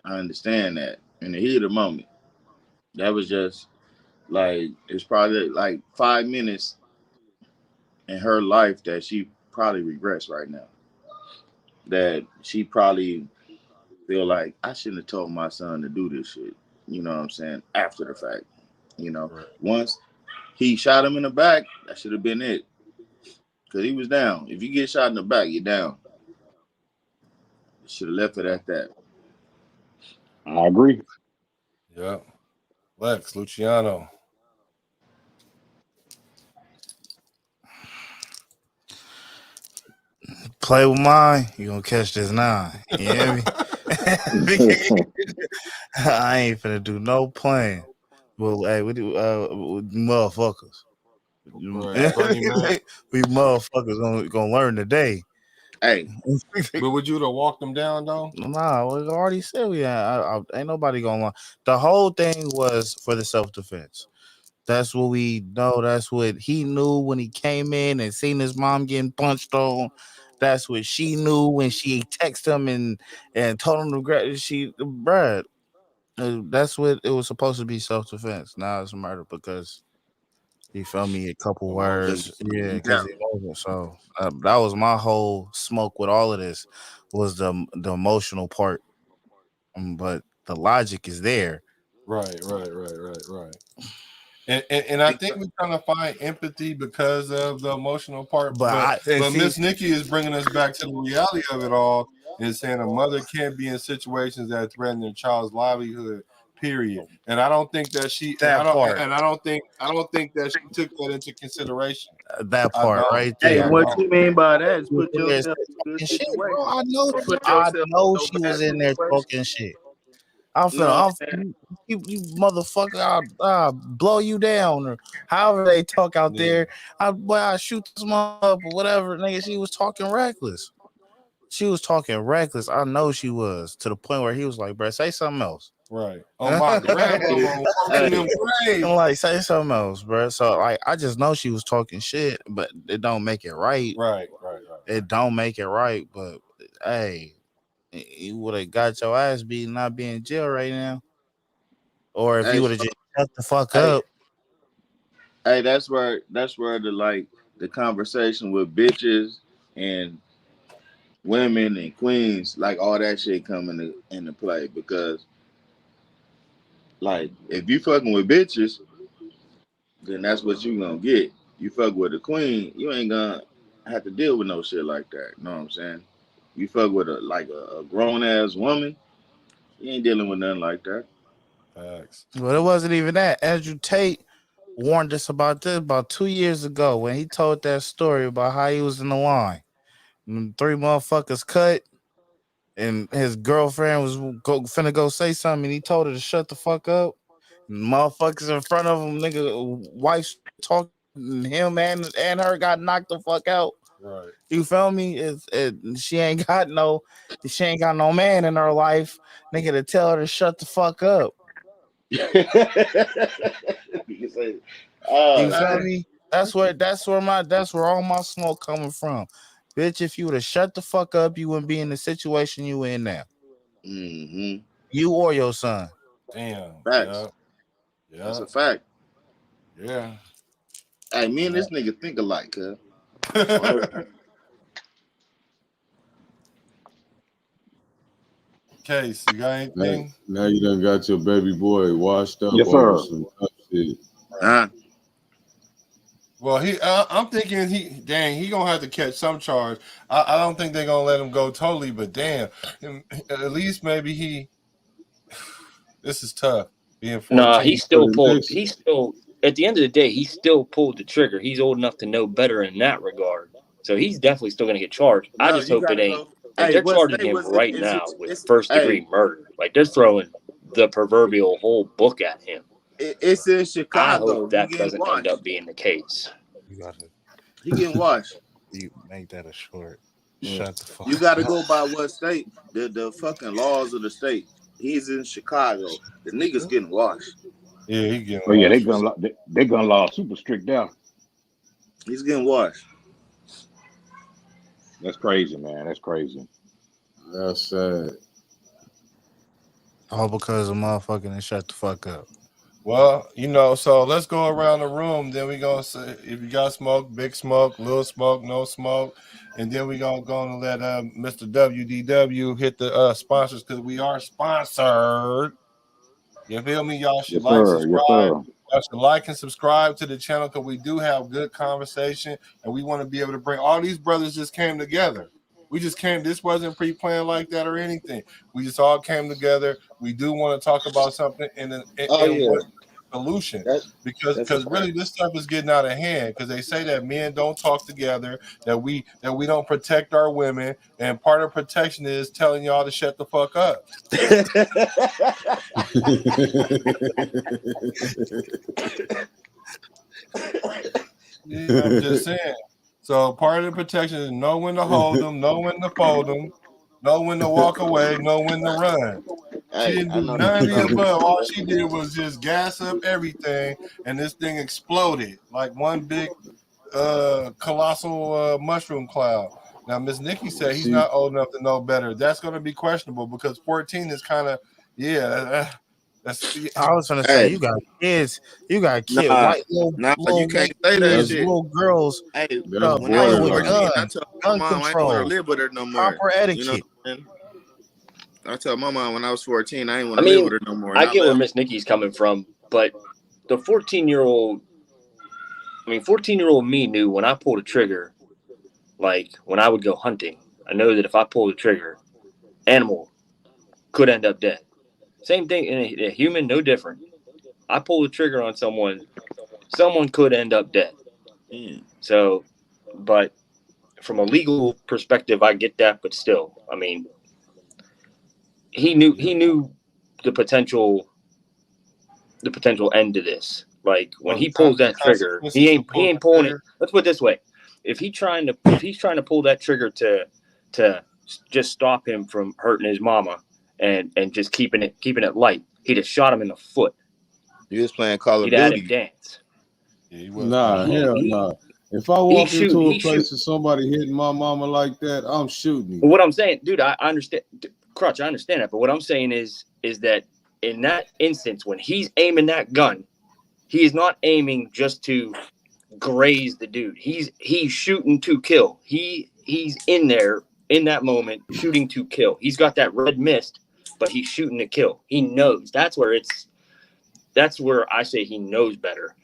I understand that. In the heat of the moment, that was just like it's probably like 5 minutes in her life that she probably regrets right now. That she probably feel like I shouldn't have told my son to do this shit. You know what I'm saying? After the fact, Right. once he shot him in the back, that should have been it. Cause he was down. If you get shot in the back, you're down. Should have left it at that. I agree. Yep. Lex Luciano. Play with mine, you gonna catch this 9. You hear me? I ain't finna do no playing. Well, hey, we do motherfuckers. Right. Bernie Mac. We motherfuckers gonna learn today. Hey, But would you have walked him down though? Nah, we already said we had. Ain't nobody gonna lie. The whole thing was for the self defense. That's what we know. That's what he knew when he came in and seen his mom getting punched on. That's what she knew when she texted him and told him to grab. Bruh, that's what it was supposed to be, self defense. Now it's murder because you feel me. A couple Emotion. words, cause yeah, you because down. he wasn't. So that was my whole smoke with all of this was the emotional part. But the logic is there. Right. And I think we kind of find empathy because of the emotional part. But But I and but see Miss Nikki is bringing us back to the reality of it all and saying a mother can't be in situations that threaten their child's livelihood. Period. And I don't think that she and that part, I don't think that she took that into consideration. that I part don't. right Hey, I there. what don't. you mean by that is She was put in there yourself in a good talking shit, bro. situation. Put I yourself know in she no bad was in there situation. talking shit. I'm You know what finna, I'm saying? you motherfucker, I'll blow you down or however they talk out Yeah. there. I shoot this mother up or whatever, nigga. She was talking reckless. She was talking reckless. I know she was to the point where he was like, bro, say something else. Right. On my grandmama, walk in Hey, them grave. I'm like, say something else, bro. So like, I just know she was talking shit, but it don't make it right. Right. It don't make it right. But hey, you would have got your ass beat and not be in jail right now. Or if hey, you would so, have just shut the fuck hey, up. hey, that's where the like the conversation with bitches and women and queens, like all that shit come into play because like if you fucking with bitches, then that's what you gonna get. You fuck with a queen, you ain't gonna have to deal with no shit like that. You know what I'm saying? You fuck with a grown ass woman, you ain't dealing with nothing like that. Facts. But it wasn't even that. Andrew Tate warned us about this about 2 years ago when he told that story about how he was in the line. And 3 motherfuckers cut, and his girlfriend was finna go say something, and he told her to shut the fuck up. And motherfuckers in front of him, nigga, wife talking, him and her got knocked the fuck out. Right. You feel me? She ain't got no man in her life, nigga, to tell her to shut the fuck up. You can say, You oh feel man. me? That's where all my smoke coming from. Bitch, if you would have shut the fuck up, you wouldn't be in the situation you in now. Mm-hmm. You or your son. Damn. Facts. Yeah. That's Yeah. a fact. Yeah. Hey, me and Yeah. this nigga think alike, cuz. Word. Case, you got Now, anything? now you done got your baby boy washed up Yes, over sir. some tough shit. Huh? Well, I'm thinking he gonna have to catch some charge. I don't think they're gonna let him go totally, but damn, at least maybe this is tough being Nah, 14. For the next, he still at the end of the day, he still pulled the trigger. He's old enough to know better in that regard. So he's definitely still going to get charged. I No, just you hope it gotta ain't. go. Like, Hey, they're what charging state him was it? right now with It's first hey, degree murder. Like, they're throwing the proverbial whole book at him. it's in I hope Chicago. He that getting doesn't end washed. up being the case. You gotta He getting washed. you make that a short. Yeah. Shut the fuck You got to up. go by what state, the fucking laws of the state. He's in Chicago. The nigga's getting washed. Yeah, he getting Oh yeah, washed. they gun law super strict down. He's getting washed. That's crazy, man. That's crazy. That's sad. All because of motherfucking and shut the fuck up. Well, so let's go around the room. Then we gonna say if you got smoke, big smoke, little smoke, no smoke, and then we gonna let Mr. WDW hit the sponsors because we are sponsored. You feel me? Y'all should Yes, sir. Yes, sir. Y'all should like and subscribe to the channel because we do have good conversation and we want to be able to bring all these brothers just came together. We just came. This wasn't pre-planned like that or anything. We just all came together. We do want to talk about something and Oh yeah, what solution because that's a really fact. this stuff is getting out of hand because they say that men don't talk together, that we don't protect our women, and part of protection is telling y'all to shut the fuck up. Yeah, I'm just saying. So part of the protection is know when to hold them, know when to fold them, know when to walk away, know when to run. She Hey, didn't I do know none that's of the coming. above. All she did was just gas up everything, and this thing exploded like one big colossal mushroom cloud. Now, Miss Nikki said he's See, not old enough to know better. That's going to be questionable because 14 is kind of, that's I was gonna say Hey, you got kids, nah, white little you can't say that that's kids, shit. little girls Hey, that's when I playing was with 14, I borderline. told my gun mom I ain't want to control, live with her no more. proper You know etiquette. what I'm saying? I told my mom when I was 14, I ain't want I to live with mean, her no more, and I I get where left. Miss Nikki's coming from, but the 14-year-old, 14-year-old me knew when I pulled a trigger, like when I would go hunting, I know that if I pulled a trigger, animal could end up dead. Same thing in a human, no different. I pull the trigger on someone could end up dead. Yeah. So, but from a legal perspective, I get that, but still, I mean, he knew the potential end to this. Like when well, he pulls the that trigger, consequences to he pull ain't that pulling it. trigger. Let's put it this way: if he's trying to pull that trigger to just stop him from hurting his mama and just keeping it light, he'd have shot him in the foot. You was playing Call of He'd have had him Duty. dance. Yeah, he was Nah, playing. hell He nah. If I he walk shoot into a he shoot. place and somebody hitting my mama like that, I'm shooting him. But what I'm saying, dude, I understand, Crutch. I understand that. But what I'm saying is that in that instance, when he's aiming that gun, he is not aiming just to graze the dude. He's shooting to kill. He's in there in that moment shooting to kill. He's got that red mist, but he's shooting to kill. He knows. That's where I say he knows better.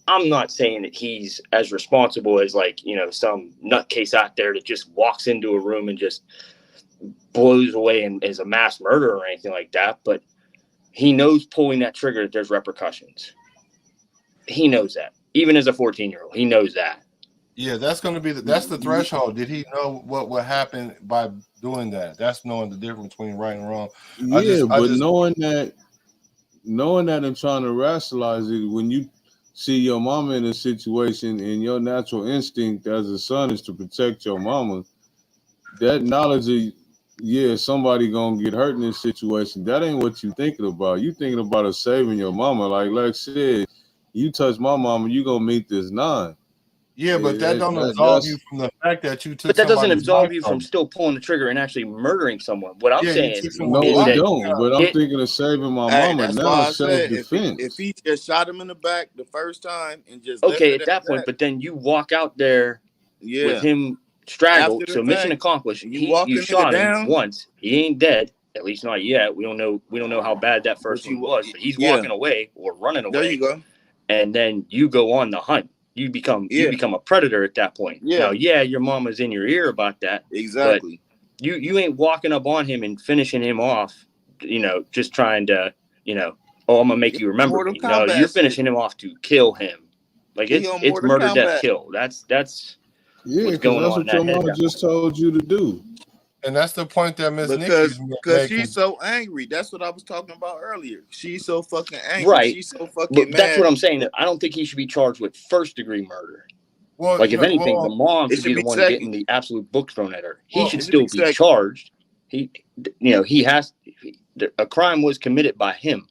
I'm not saying that he's as responsible as some nutcase out there that just walks into a room and just blows away and is a mass murderer or anything like that, but he knows pulling that trigger that there's repercussions. He knows that. Even as a 14-year-old, he knows that. Yeah, that's going to be that's the threshold. Did he know what would happen by doing that? That's knowing the difference between right and wrong. Yeah, I but just knowing that and trying to rationalize it, when you see your mama in a situation and your natural instinct as a son is to protect your mama, that knowledge of somebody gonna get hurt in this situation, that ain't what you thinking about. You thinking about saving your mama. Like Lex said, you touch my mama, you gonna meet this nine. yeah, but that don't absolve you That's from the fact that you took But that doesn't somebody's life absolve you from from him. still pulling the trigger and actually murdering someone. What I'm Yeah, you saying took someone's no, is it life. that don't. But I'm it thinking of saving my Hey, mama that's why now, I said if self-defense. he just shot him in the back the first time and just left okay it at at that point, that, but then you walk out there with yeah. him After strangled. the So mission fact, accomplished. you walk You a nigga shot him down, once. He ain't dead. At least not yet. We don't know how bad that first but one was. But he's yeah, walking away or running there you away, go. and then you go on the hunt. You become Yeah, a predator at that point. Now, yeah, yeah, your mama's in your ear about that, but exactly. you ain't walking up on him and finishing him off. Just trying to Oh, I'm gonna make you remember Mortal me. No, Kombat you're shit. finishing him off to kill him. Like He on it's Mortal murder, death, Kombat. kill. That's Yeah, what's because going that's on in what your that head mama guy. just told you to do. And that's the point that Miss Nikki is Because making. she's so angry. That's what I was talking about earlier. She's so fucking angry. Right. She's so fucking But that's what mad. I'm saying. That I don't think he should be charged with first degree murder. Well, Like if no, anything, the mom It should be should the be one second. getting the absolute book thrown at her. He Well, should It should be still be second. charged. He has. A crime was committed by him.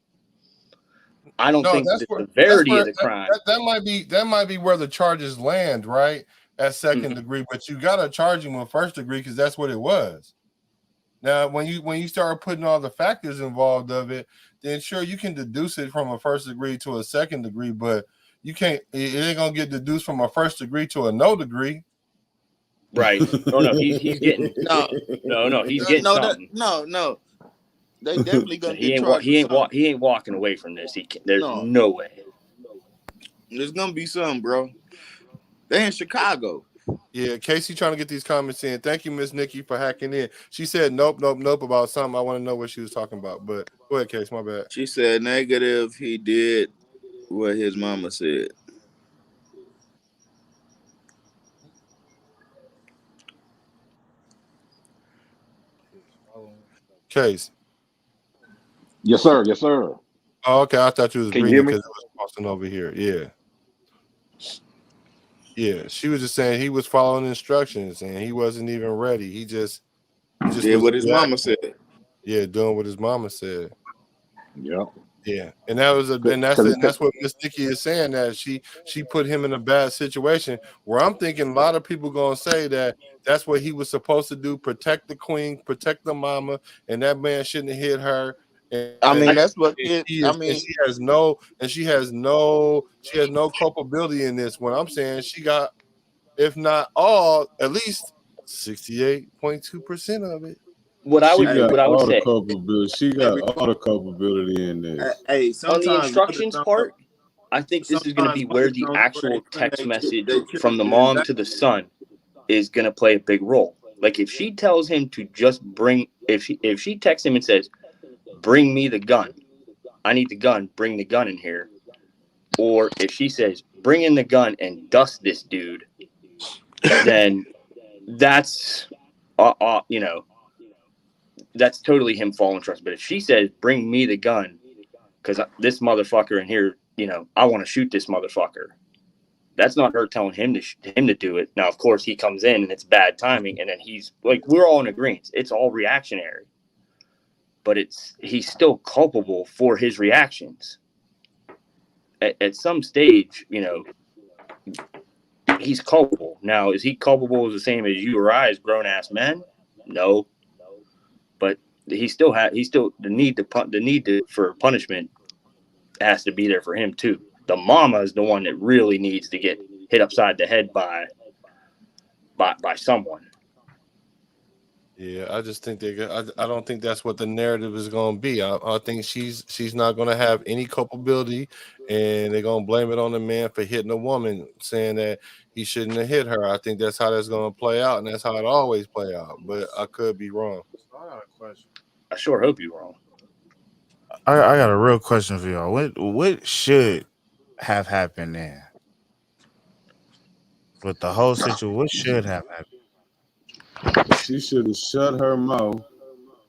I don't no, think that's the where severity of the crime. that might be where the charges land, right? At 2nd Mhm. degree, but you gotta charge him with 1st degree because that's what it was. Now, when you start putting all the factors involved of it, then sure you can deduce it from a 1st degree to a 2nd degree, but you can't. It ain't gonna get deduced from a 1st degree to a no degree. Right. Oh no, he's getting No, he's getting something. no. They definitely gonna He get ain't charged with something. he ain't walking away from this. There's No, no way. there's gonna be something, bro. They in Chicago. Yeah, Casey trying to get these comments in. Thank you, Miss Nikki, for hacking in. She said nope, nope, nope about something. I want to know what she was talking about. But go ahead, Case. My bad. She said negative. He did what his mama said. Case. Yes, sir. Yes, sir. Oh, okay. I thought you was Can you reading hear it me? because it was posting over here. Yeah. Yeah. She was just saying he was following instructions and he wasn't even ready. He just Did was what his mama reacting. said. Yeah, doing what his mama said. Yep. Yeah, and that was that's what Miss Nikki is saying, that she put him in a bad situation. Where I'm thinking a lot of people gonna say that that's what he was supposed to do: protect the queen, protect the mama, and that man shouldn't have hit her. I mean, And that's what and it. she I is, and mean, she has no culpability in this. When I'm saying she got, if not all, at least 68.2% of it. What I She would got all the say culpability. She got all the culpability in this. hey, on the sometimes mothers instructions don't know. part, I think this is going to Sometimes be where mothers the don't know they actual putting text their message from the children in mom danger. to the son is going to play a big role. Like if she tells him to just bring, if she texts him and says, "Bring me the gun. I need the gun. Bring the gun in here," or if she says, "Bring in the gun and dust this dude," then that's you know, that's totally him falling trust. But if she says, "Bring me the gun," because this motherfucker in here, I want to shoot this motherfucker. That's not her telling him to do it. Now, of course, he comes in and it's bad timing, and then he's like, we're all in agreement. It's all reactionary, but he's still culpable for his reactions. At some stage, he's culpable. Now, is he culpable the same as you or I as grown ass men? No, but he still the need for punishment has to be there for him too. The mama is the one that really needs to get hit upside the head by someone. Yeah, I just think I don't think that's what the narrative is going to be. I think she's not going to have any culpability, and they're going to blame it on the man for hitting a woman, saying that he shouldn't have hit her. I think that's how that's going to play out, and that's how it always play out. But I could be wrong. So I got a question. I sure hope you're wrong. I got a real question for y'all. What should have happened there with the whole situation? What should have happened? She should have shut her mouth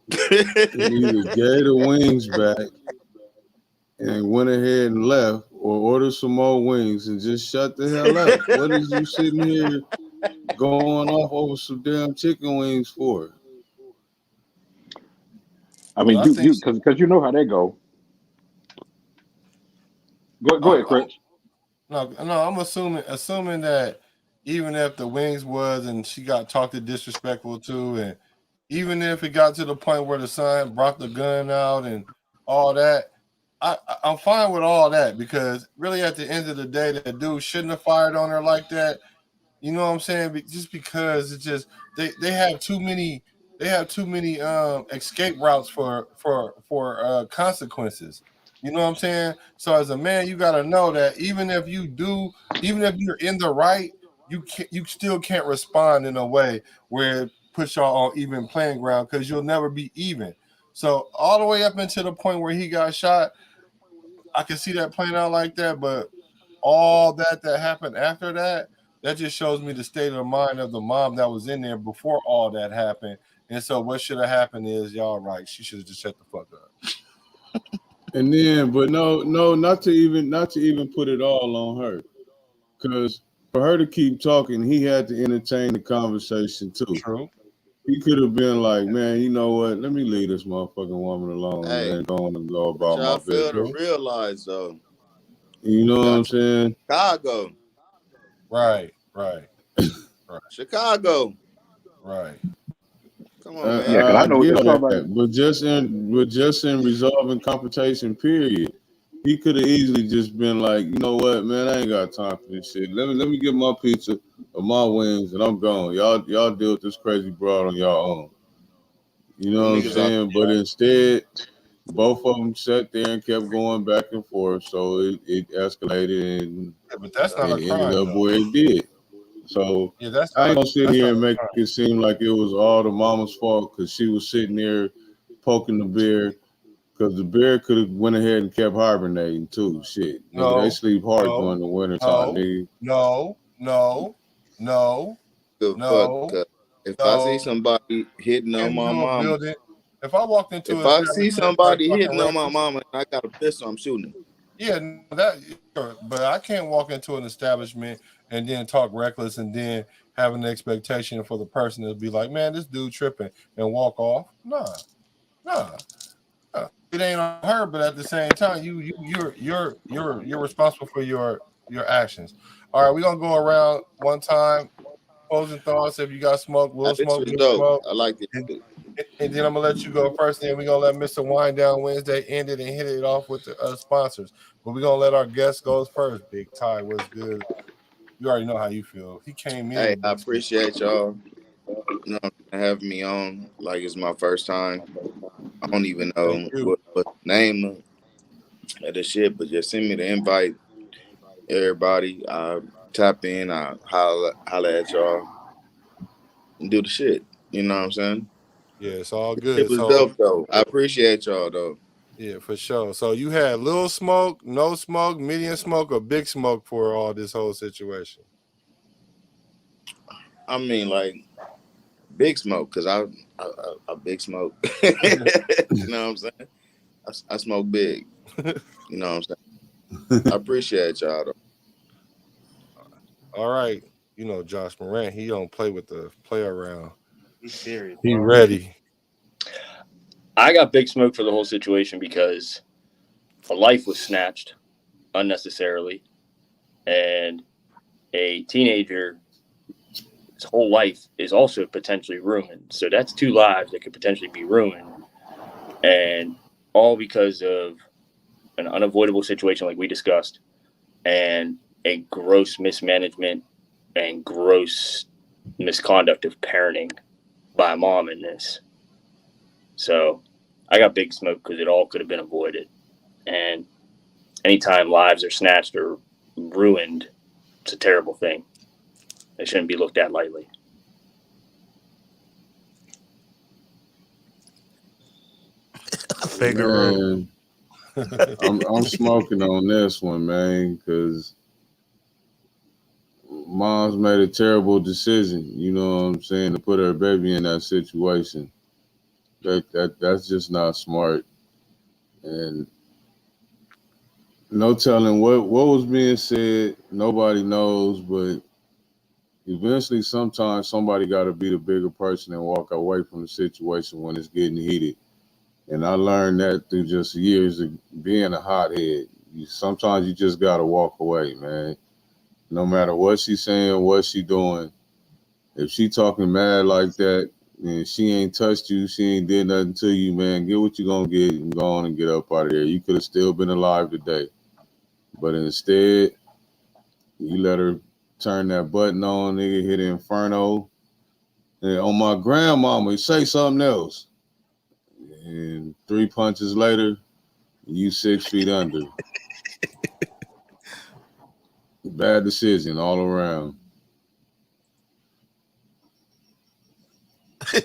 and either gave the wings back and went ahead and left, or ordered some more wings and just shut the hell up. What is you sitting here going off over some damn chicken wings for? I mean, I think because you know how they go. Go I'm, ahead, Chris. no, I'm assuming that even if the wings was and she got talked to disrespectful to, and even if it got to the point where the son brought the gun out and all that, I'm fine with all that, because really at the end of the day, that dude shouldn't have fired on her like that. You know what I'm saying? Just because it's just they have too many escape routes for consequences. You know what I'm saying? So as a man, you got to know that even if you're in the right, you still can't respond in a way where it puts y'all on even playing ground, because you'll never be even. So all the way up until the point where he got shot, I can see that playing out like that, but all that happened after that, that just shows me the state of the mind of the mom that was in there before all that happened. And so what should have happened is, y'all right, she should have just shut the fuck up. And then, but no, not to even put it all on her, because for her to keep talking, he had to entertain the conversation too. True. He could have been like, man, you know what? Let me leave this motherfucking woman alone Hey, and go on and go but about my y'all fail to business. realize though, You know what y'all I'm saying? Chicago, Right. Chicago. Right. Come on, Yeah, because man. I know what get they're talking about. that, but just in resolving confrontation, period. He could have easily just been like, you know what, man, I ain't got time for this shit. Let me get my pizza or my wings and I'm gone. Y'all deal with this crazy broad on y'all own. You know Them what I'm niggas are saying? But instead, both of them sat there and kept going back and forth. So it escalated and Yeah, but that's not a it ended crime up though. where it did. So Yeah, that's I ain't not gonna sit that's here not and a make crime. it seem like it was all the mama's fault because she was sitting there poking the bear. Because the bear could have went ahead and kept hibernating too. Shit, nigga, they No, sleep hard no, during the winter time, no, nigga. no, no, no, good fuck. no, 'Cause if I see no. somebody hitting on my Into a mama, building. If I walked into if an I see establishment and started somebody talking hitting on my reckless, mama and I got a pistol, I'm shooting him. yeah, no, that. Sure, but I can't walk into an establishment and then talk reckless and then have an expectation for the person to be like, "Man, this dude tripping," and walk off. Nah. It ain't on her, but at the same time, you're responsible for your actions. All right, we're gonna go around one time, closing thoughts. If you got smoke, Now, we'll this smoke, was you dope. smoke. I like this And, shit. and then I'm gonna let you go first. Then we're gonna let Mr. Wind Down Wednesday end it and hit it off with the sponsors. But we're gonna let our guest go first. Big Ty, what's good? You already know how you feel. He came in Hey, with I big smoke. appreciate y'all. You know, having me on. Like it's my first time. I don't even Thank know you. what the name of the shit, but just send me the invite. Everybody, I tap in. I holla at y'all and do the shit. You know what I'm saying? Yeah, it's all It good. was So dope though. I appreciate y'all though. yeah, for sure. So you had little smoke, no smoke, medium smoke, or big smoke for all this whole situation. I mean, like big smoke, cause I big smoke. You know what I'm saying? I smoke big. You know what I'm saying? I appreciate y'all though. All right. You know, Josh Morant, he don't play with the play around. He's serious, He bro. ready. I got big smoke for the whole situation because a life was snatched unnecessarily, and a teenager's whole life is also potentially ruined. So that's two lives that could potentially be ruined, and all because of an unavoidable situation like we discussed, and a gross mismanagement and gross misconduct of parenting by a mom in this. So I got big smoke because it all could have been avoided. And anytime lives are snatched or ruined, it's a terrible thing. It shouldn't be looked at lightly. Man, I'm smoking on this one, man, because mom's made a terrible decision. You know what I'm saying, to put her baby in that situation. That's just not smart. And no telling what was being said. Nobody knows, but eventually, sometimes somebody got to be the bigger person and walk away from the situation when it's getting heated. And I learned that through just years of being a hothead. Sometimes you just got to walk away, man. No matter what she's saying, what she doing. If she talking mad like that, and she ain't touched you, she ain't did nothing to you, man, get what you gonna get and go on and get up out of there. You could have still been alive today. But instead, you let her turn that button on, nigga, hit Inferno. And on my grandmama, say something else. And 3 punches later, you 6 feet under. Bad decision all around. Why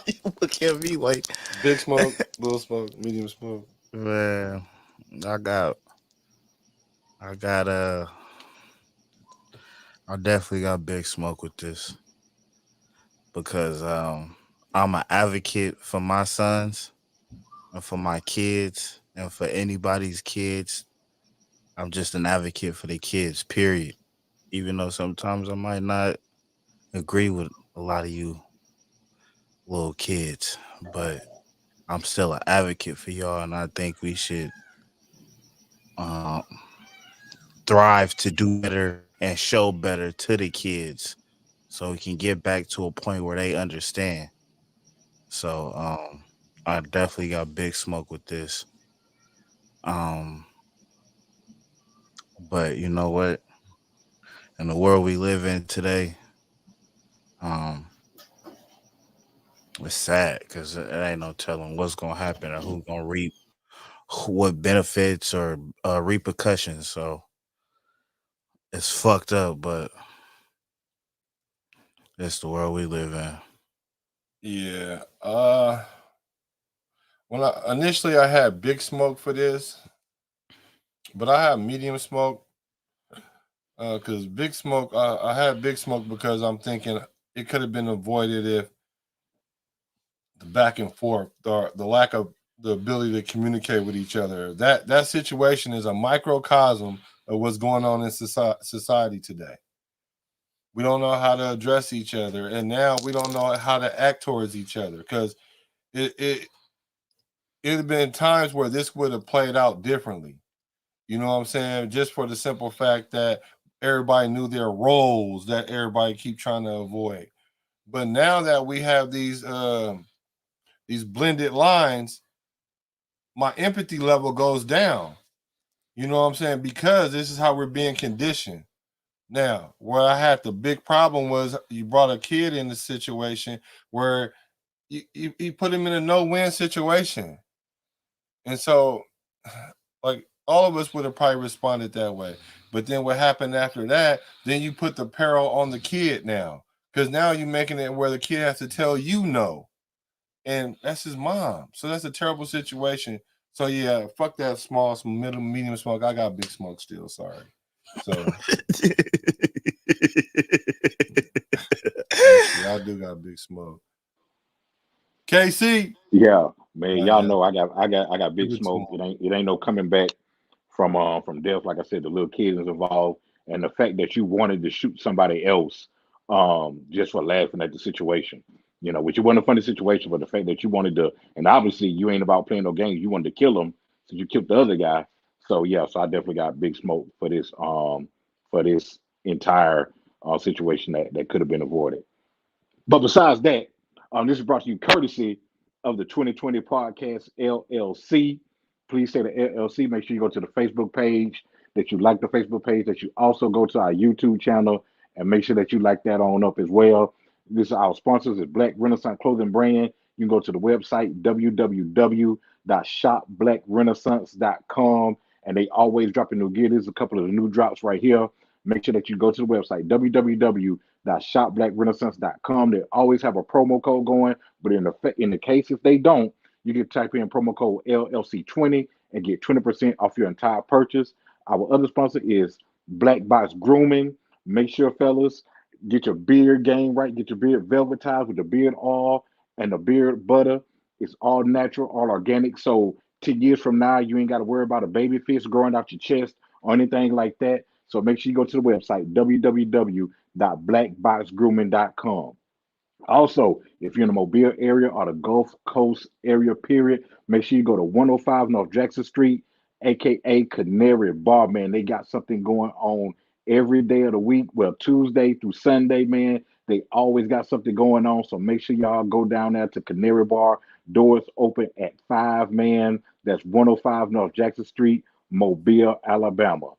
you look at me like Big smoke, little smoke, medium smoke. man? I got, I got, I definitely got big smoke with this because I'm an advocate for my sons and for my kids and for anybody's kids. I'm just an advocate for the kids, period. Even though sometimes I might not agree with a lot of you little kids, but I'm still an advocate for y'all, and I think we should um, thrive to do better and show better to the kids, so we can get back to a point where they understand. So I definitely got big smoke with this. Um, but you know what? In the world we live in today, um, it's sad because it ain't no telling what's gonna happen or who's gonna reap what benefits or repercussions. So it's fucked up, but it's the world we live in. Yeah. When initially I had big smoke for this, but I had medium smoke. Because big smoke, I had big smoke because I'm thinking it could have been avoided if the back and forth, the lack of the ability to communicate with each other. That situation is a microcosm of what's going on in society today. We don't know how to address each other, and now we don't know how to act towards each other because it it had been times where this would have played out differently. You know what I'm saying? Just for the simple fact that everybody knew their roles that everybody keep trying to avoid. But now that we have these blended lines, my empathy level goes down. You know what I'm saying? Because this is how we're being conditioned. Now, where I had the big problem was you brought a kid in the situation where you put him in a no-win situation. And so, like, all of us would have probably responded that way. But then what happened after that, then you put the peril on the kid now. Because now you're making it where the kid has to tell you no. And that's his mom. So that's a terrible situation. So yeah, fuck that small, middle, medium smoke. I got big smoke still. Sorry. So actually, I do got big smoke. KC. Yeah, man, I y'all got know I got big big smoke. smoke. It ain't no coming back from death. Like I said, the little kid is involved, and the fact that you wanted to shoot somebody else just for laughing at the situation, which it wasn't a funny situation, but the fact that you wanted to, and obviously you ain't about playing no games. You wanted to kill him, so you killed the other guy. So yeah, so I definitely got big smoke for this entire situation that could have been avoided. But besides that, this is brought to you courtesy of the 2020 Podcast LLC. Please say the LLC. Make sure you go to the Facebook page, that you like the Facebook page, that you also go to our YouTube channel, and make sure that you like that on up as well. This is our sponsors, is Black Renaissance Clothing Brand. You can go to the website, www.shopblackrenaissance.com, and they always dropping new gear. There's a couple of the new drops right here. Make sure that you go to the website, www.shopblackrenaissance.com. They always have a promo code going, but in the case if they don't, you can type in promo code LLC20 and get 20% off your entire purchase. Our other sponsor is Black Box Grooming. Make sure, fellas, get your beard game right. Get your beard velvetized with the beard oil and the beard butter. It's all natural, all organic. So 10 years from now, you ain't got to worry about a baby fish growing out your chest or anything like that. So make sure you go to the website, www.blackboxgrooming.com. Also, if you're in the Mobile area or the Gulf Coast area, period, make sure you go to 105 North Jackson Street, aka Canary Bar, man. They got something going on every day of the week. Well, Tuesday through Sunday, man. They always got something going on. So make sure y'all go down there to Canary Bar. Doors open at 5, man. That's 105 North Jackson Street, Mobile, Alabama.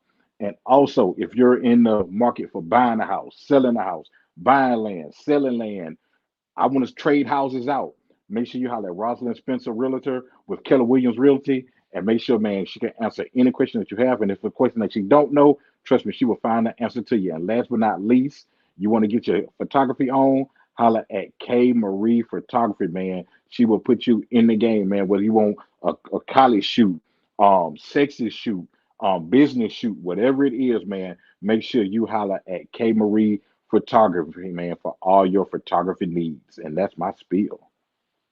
And also, if you're in the market for buying a house, selling a house, buying land, selling land, I want to trade houses out. Make sure you holler at Rosalind Spencer Realtor with Keller Williams Realty, and make sure, man, she can answer any question that you have. And if a question that you don't know, trust me, she will find the answer to you. And last but not least, you want to get your photography on, holler at K Marie Photography, man. She will put you in the game, man. Whether you want a college shoot, sexy shoot, business shoot, whatever it is, man, make sure you holler at K Marie Photography, man, for all your photography needs. And that's my spiel.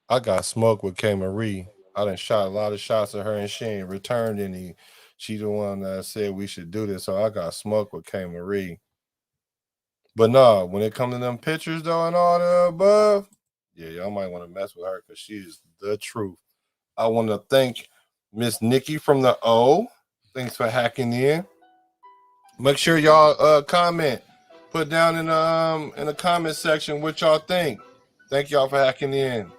I got smoked with K Marie. I done shot a lot of shots at her and she ain't returned any. She the one that said we should do this, so I got smoked with K Marie. But nah, when it comes to them pictures though and all the above, yeah, y'all might want to mess with her because she is the truth. I want to thank Miss Nikki from the O. Thanks for hacking in. Make sure y'all comment, put down in the comment section what y'all think. Thank y'all for hacking in.